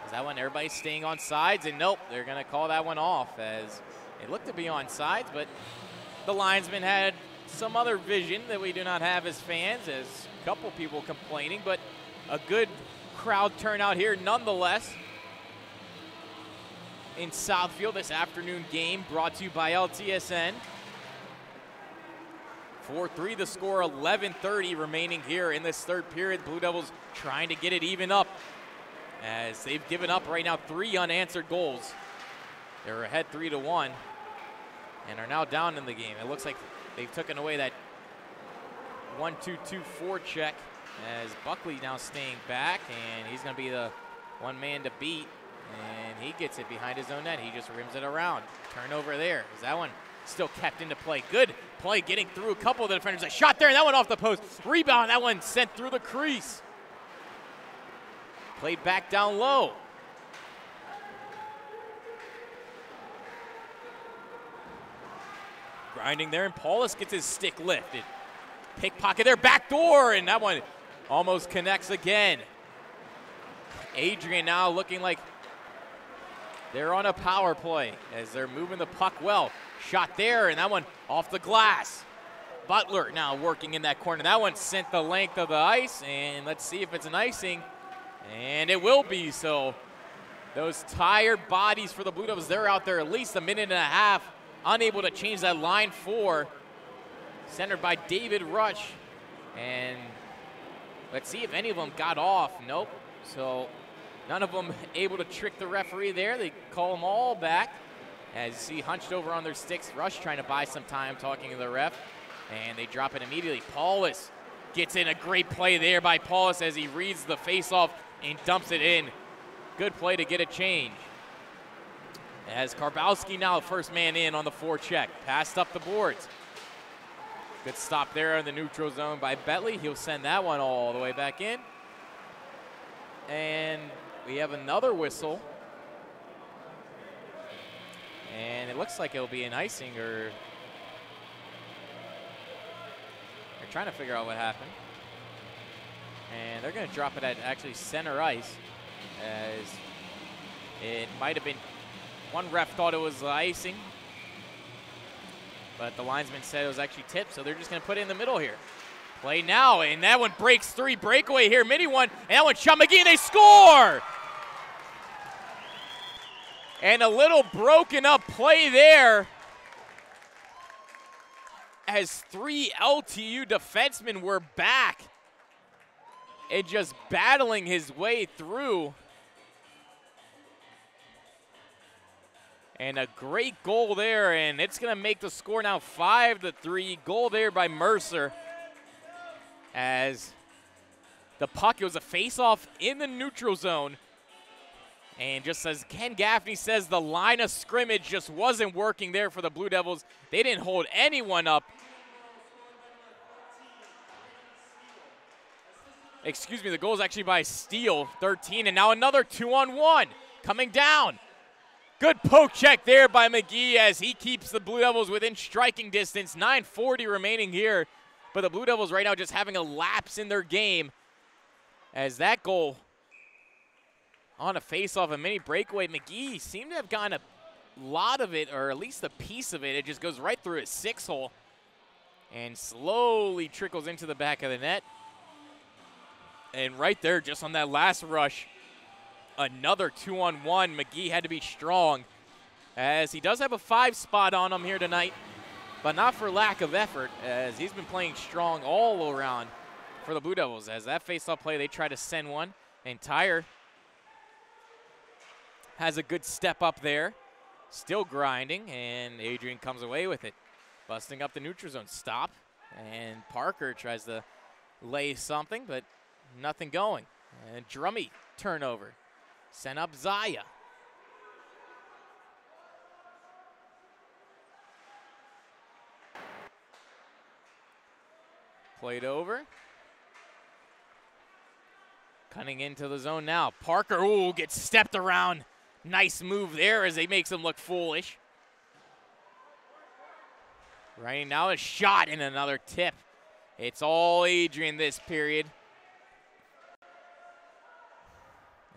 Is that one everybody's staying on sides? And nope, they're going to call that one off as it looked to be on sides, but the linesman had some other vision that we do not have as fans, as a couple people complaining, but a good crowd turnout here nonetheless. In Southfield, this afternoon game brought to you by LTSN. 4-3 the score, 11:30 remaining here in this third period. Blue Devils trying to get it even up as they've given up right now 3 unanswered goals. They're ahead 3-1 and are now down in the game. It looks like they've taken away that 1-2-2-4 check as Buckley now staying back, and he's going to be the one man to beat, and he gets it behind his own net. He just rims it around. Turnover there. Is that one still kept into play? Good play getting through a couple of the defenders. A shot there, and that one off the post. Rebound, that one sent through the crease. Played back down low. Grinding there, and Paulus gets his stick lifted. Pickpocket there, back door, and that one almost connects again. Adrian now looking like they're on a power play as they're moving the puck well. Shot there, and that one off the glass. Butler now working in that corner. That one sent the length of the ice, and let's see if it's an icing. And it will be, so those tired bodies for the Blue Devils, they're out there at least a minute and a half, unable to change that line 4. Centered by David Rush. And let's see if any of them got off. Nope. So none of them able to trick the referee there. They call them all back. As you see, hunched over on their sticks. Rush trying to buy some time talking to the ref. And they drop it immediately. Paulus gets in a great play there by Paulus as he reads the faceoff and dumps it in. Good play to get a change. As Karbowski now first man in on the 4 check. Passed up the boards. Good stop there in the neutral zone by Bentley. He'll send that one all the way back in. And we have another whistle. And it looks like it'll be an icing, or they're trying to figure out what happened. And they're going to drop it at actually center ice, as it might have been, one ref thought it was icing, but the linesman said it was actually tipped, so they're just going to put it in the middle here. Play now, and that one breaks 3. Breakaway here, mini one, and that one shot McGee, and they score! And a little broken up play there as 3 LTU defensemen were back and just battling his way through. And a great goal there, and it's going to make the score now 5-3. Goal there by Mercer as the puck, it was a face-off in the neutral zone. And just as Ken Gaffney says, the line of scrimmage just wasn't working there for the Blue Devils. They didn't hold anyone up. Excuse me, the goal is actually by Steele, 13, and now another 2-on-1 coming down. Good poke check there by McGee as he keeps the Blue Devils within striking distance. 9:40 remaining here, but the Blue Devils right now just having a lapse in their game as that goal on a face-off, a mini breakaway. McGee seemed to have gotten a lot of it, or at least a piece of it. It just goes right through his 6-hole and slowly trickles into the back of the net. And right there, just on that last rush, another 2-on-1. McGee had to be strong, as he does have a 5 spot on him here tonight, but not for lack of effort, as he's been playing strong all around for the Blue Devils. As that face-off play, they try to send one, and Tyre has a good step up there, still grinding, and Adrian comes away with it. Busting up the neutral zone. Stop, and Parker tries to lay something, but nothing going. And Drummy turnover. Sent up Zaya. played over. Cutting into the zone now. Parker, ooh, gets stepped around. Nice move there as he makes him look foolish. Right now a shot and another tip. It's all Adrian this period.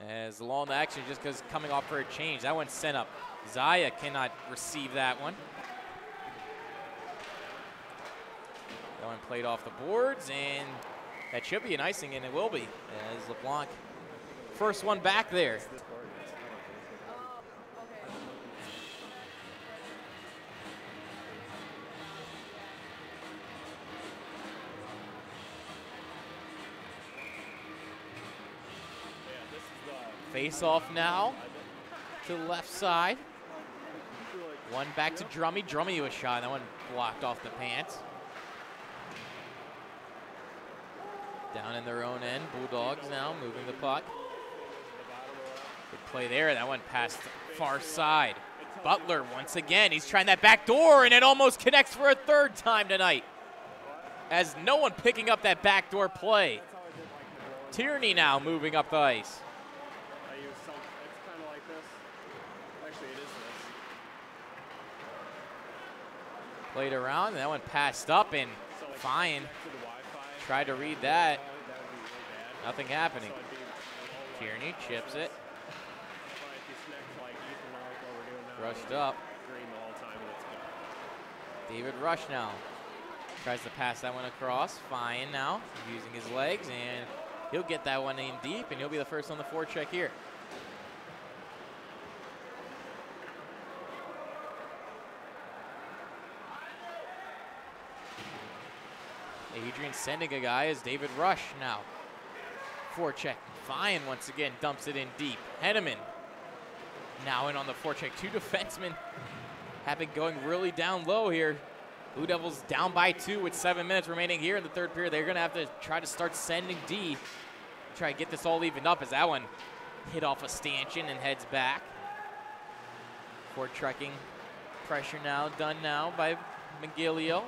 As long action just because coming off for a change. That one's sent up. Zaya cannot receive that one. That one played off the boards, and that should be an icing, and it will be, as LeBlanc. First one back there. Face off now to the left side. One back to Drummy. Drummy with a shot. That one blocked off the pants. Down in their own end. Bulldogs now moving the puck. Good play there. That one passed far side. Butler once again. He's trying that back door, and it almost connects for a third time tonight. As no one picking up that backdoor play. Tierney now moving up the ice. Played around, and that one passed up, and fine. Tried to read that. Nothing happening. Tierney chips it. Rushed up. David Rush now. Tries to pass that one across. Fine now, using his legs, and he'll get that one in deep, and he'll be the first on the forecheck here. Adrian sending a guy as David Rush now. Forecheck. Fine once again dumps it in deep. Henneman now in on the forecheck. Two defensemen have been going really down low here. Blue Devils down by 2 with 7 minutes remaining here in the third period. They're going to have to try to start sending D. Try to get this all evened up as that one hit off a stanchion and heads back. Foretrekking pressure now done now by McGillio.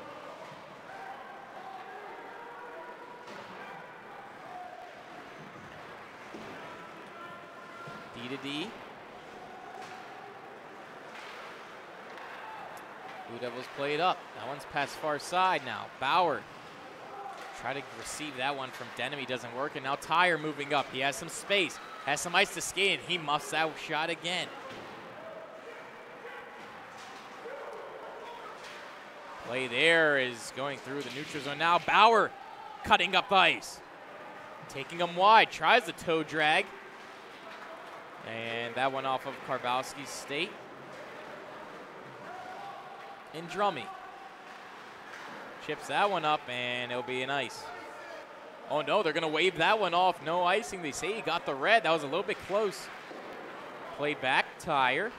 D to D. Blue Devils played up. That one's passed far side now. Bauer try to receive that one from Denham. He doesn't work, and now Tyre moving up. He has some space, has some ice to skate, and he muffs that shot again. Play there is going through the neutral zone now. Bauer cutting up ice. Taking him wide, tries the toe drag. And that one off of Karbowski's state. And Drummy chips that one up, and it'll be an ice. Oh no, they're gonna wave that one off. No icing. They say he got the red. That was a little bit close. Played back, Tyre.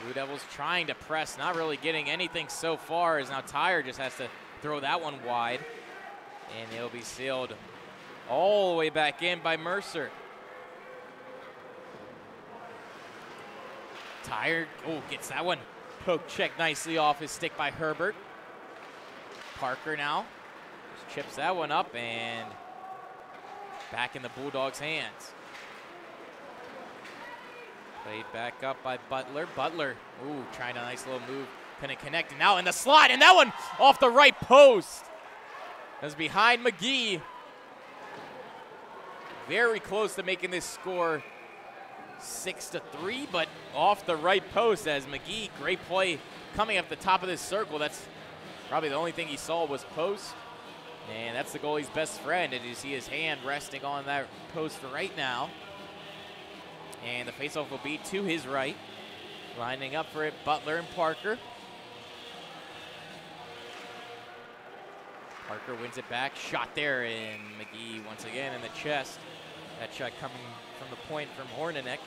Blue Devils trying to press, not really getting anything so far, as now Tyre just has to throw that one wide. And it'll be sealed all the way back in by Mercer. Tyre, oh, gets that one poke check nicely off his stick by Herbert. Parker now just chips that one up, and back in the Bulldogs' hands. Played back up by Butler. Butler, ooh, trying a nice little move. Couldn't connect, and now in the slot, and that one off the right post. That was behind McGee. Very close to making this score 6-3, but off the right post as McGee, great play coming up the top of this circle. That's probably the only thing he saw was post, and that's the goalie's best friend, and you see his hand resting on that post right now. And the faceoff will be to his right. Lining up for it, Butler and Parker. Parker wins it back, shot there, and McGee once again in the chest. That shot coming from the point from Hornanek.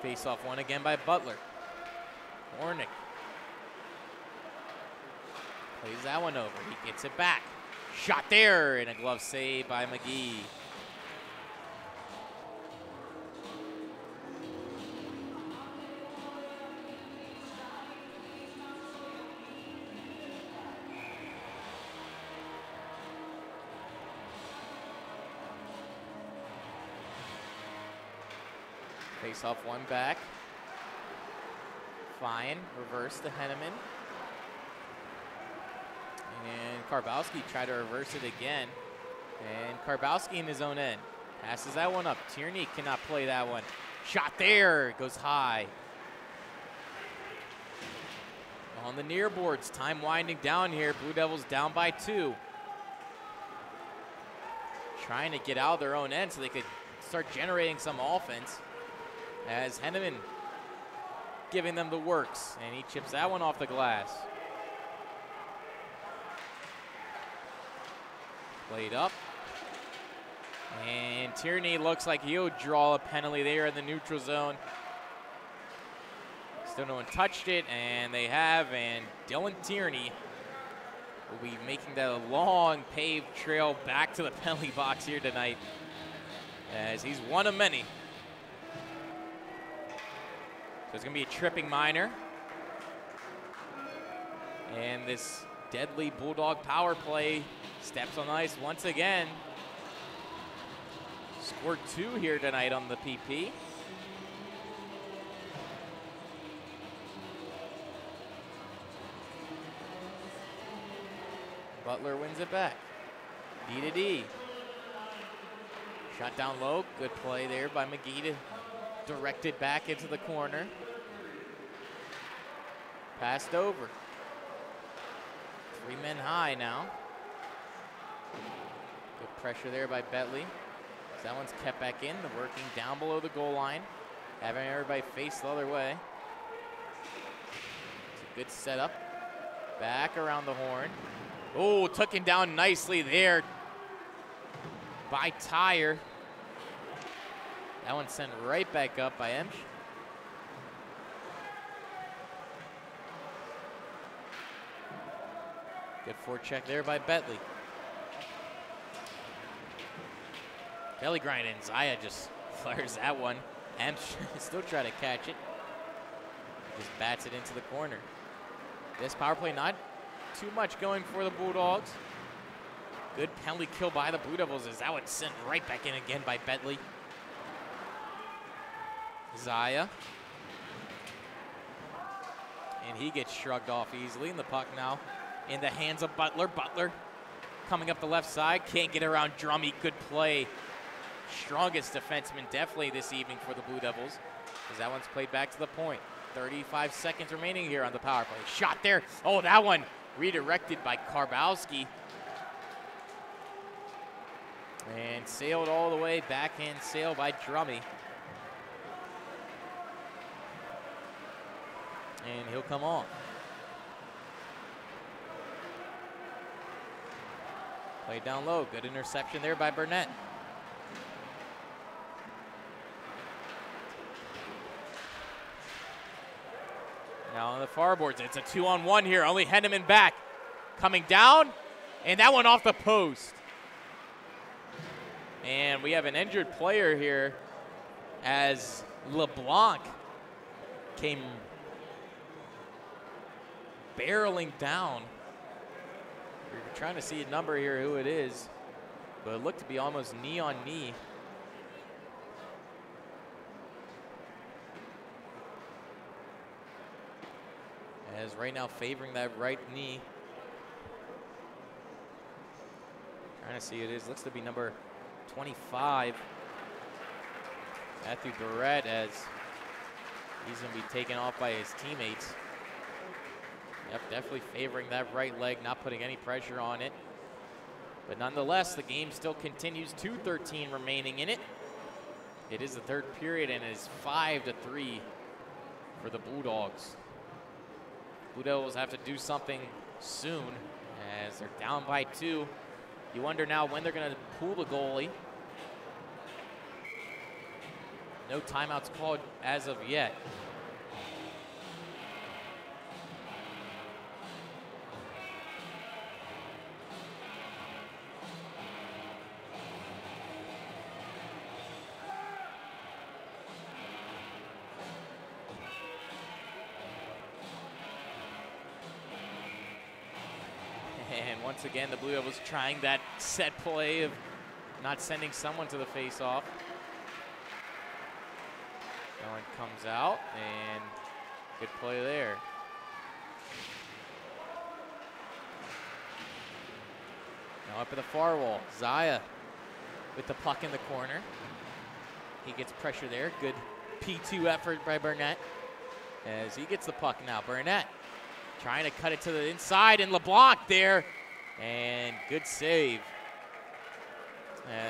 Face off one again by Butler. Hornick plays that one over. He gets it back. Shot there, and a glove save by McGee. Face off one back. Fine, reverse to Henneman. And Karbowski tried to reverse it again. And Karbowski in his own end. Passes that one up. Tierney cannot play that one. Shot there, goes high. On the near boards, time winding down here. Blue Devils down by 2. Trying to get out of their own end so they could start generating some offense. As Henneman giving them the works, and he chips that one off the glass. Played up. And Tierney looks like he'll draw a penalty there in the neutral zone. Still no one touched it, and they have, and Dylan Tierney will be making that a long paved trail back to the penalty box here tonight, as he's one of many. So it's going to be a tripping minor. And this deadly Bulldog power play steps on ice once again. Scored 2 here tonight on the PP. Butler wins it back. D to D. Shot down low. Good play there by McGee to direct it back into the corner. Passed over. 3 men high now. Good pressure there by Bentley. That one's kept back in, working down below the goal line. Having everybody face the other way. It's a good setup. Back around the horn. Oh, took him down nicely there by Tyre. That one sent right back up by Emsch. Good forecheck there by Bentley. Belly grind, and Zaya just fires that one. Emsch still trying to catch it. Just bats it into the corner. This power play not too much going for the Bulldogs. Good penalty kill by the Blue Devils as that one sent right back in again by Bentley. Zaya. And he gets shrugged off easily, and the puck now in the hands of Butler. Butler coming up the left side, can't get around Drummy. Good play. Strongest defenseman definitely this evening for the Blue Devils, as that one's played back to the point. 35 seconds remaining here on the power play. Shot there. Oh, that one redirected by Karbowski. And sailed all the way, backhand sail by Drummy. And he'll come on. Played down low. Good interception there by Burnett. Now on the far boards, it's a 2-on-1 here. Only Henneman back. Coming down, and that one off the post. And we have an injured player here as LeBlanc came barreling down. We're trying to see a number here, who it is, but it looked to be almost knee on knee. As right now favoring that right knee. Trying to see who it is. Looks to be number 25. Matthew Barrett, as he's going to be taken off by his teammates. Yep, definitely favoring that right leg, not putting any pressure on it. But nonetheless, the game still continues. 2:13 remaining in it. It is the third period, and it is 5-3 for the Bulldogs. Blue Devils have to do something soon as they're down by 2. You wonder now when they're going to pull the goalie. No timeouts called as of yet. And once again, the Blue Devils trying that set play of not sending someone to the face-off. Owen comes out, and good play there. Now up at the far wall, Zaya with the puck in the corner. He gets pressure there. Good P2 effort by Burnett as he gets the puck now. Burnett trying to cut it to the inside, and LeBlanc there, and good save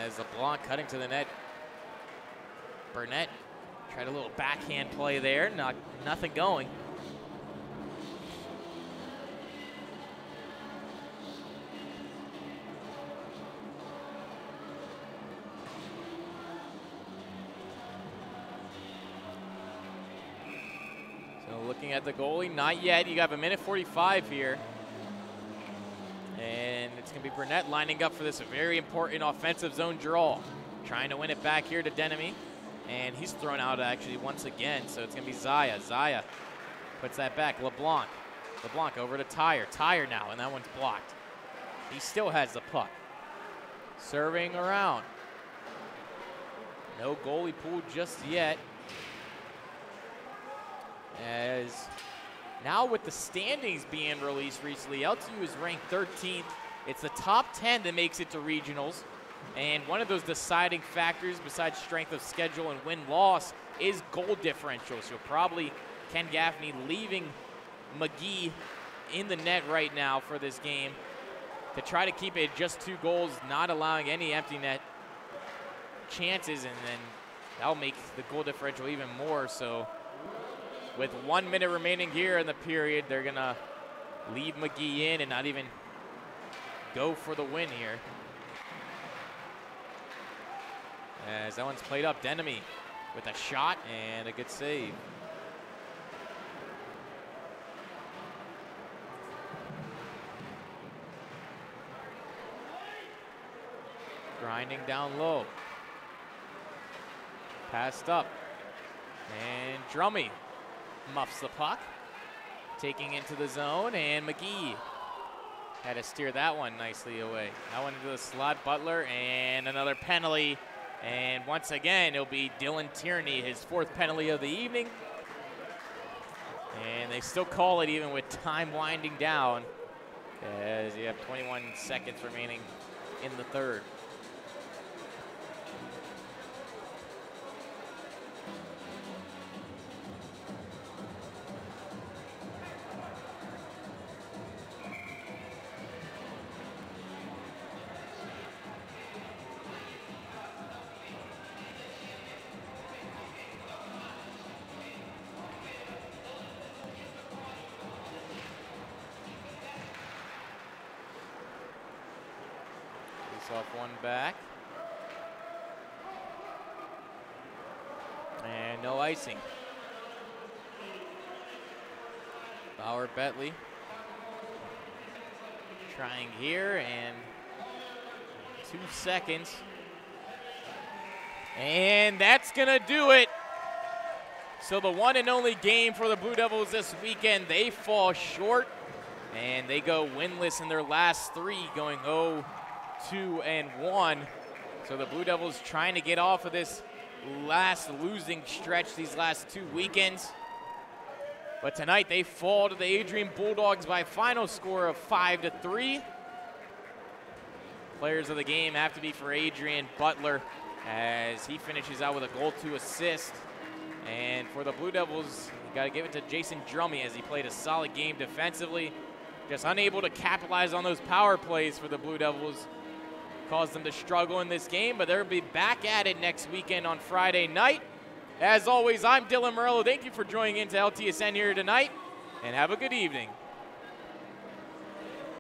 as LeBlanc cutting to the net. Burnett tried a little backhand play there, nothing going. So looking at the goalie, not yet. You got a minute 45 here. And it's going to be Burnett lining up for this very important offensive zone draw. Trying to win it back here to Denemy. And he's thrown out actually once again, so it's going to be Zaya. Zaya puts that back. LeBlanc. LeBlanc over to Tyre. Tyre now, and that one's blocked. He still has the puck. Serving around. No goalie pool just yet. As now with the standings being released recently, LTU is ranked 13th. It's the top 10 that makes it to regionals. And one of those deciding factors besides strength of schedule and win-loss is goal differential. So probably Ken Gaffney leaving McGee in the net right now for this game to try to keep it just 2 goals, not allowing any empty net chances, and then that'll make the goal differential even more. So with 1 minute remaining here in the period, they're gonna leave McGee in and not even go for the win here. As that one's played up, Denemy with a shot and a good save. Grinding down low. Passed up. And Drummy muffs the puck. Taking into the zone, and McGee had to steer that one nicely away. That one into the slot, Butler, and another penalty. And once again, it'll be Dylan Tierney, his 4th penalty of the evening. And they still call it even with time winding down, as you have 21 seconds remaining in the third. Off one back. And no icing. Bauer Betley trying here, and 2 seconds. And that's gonna do it. So the one and only game for the Blue Devils this weekend, they fall short, and they go winless in their last 3, going 0-2-1. So the Blue Devils trying to get off of this last losing stretch these last 2 weekends. But tonight they fall to the Adrian Bulldogs by a final score of 5-3. Players of the game have to be for Adrian Butler, as he finishes out with a goal, 2 assists. And for the Blue Devils, you got to give it to Jason Drummy, as he played a solid game defensively. Just unable to capitalize on those power plays for the Blue Devils. Caused them to struggle in this game, but they'll be back at it next weekend on Friday night. As always, I'm Dylan Morello. Thank you for joining into LTSN here tonight, and have a good evening.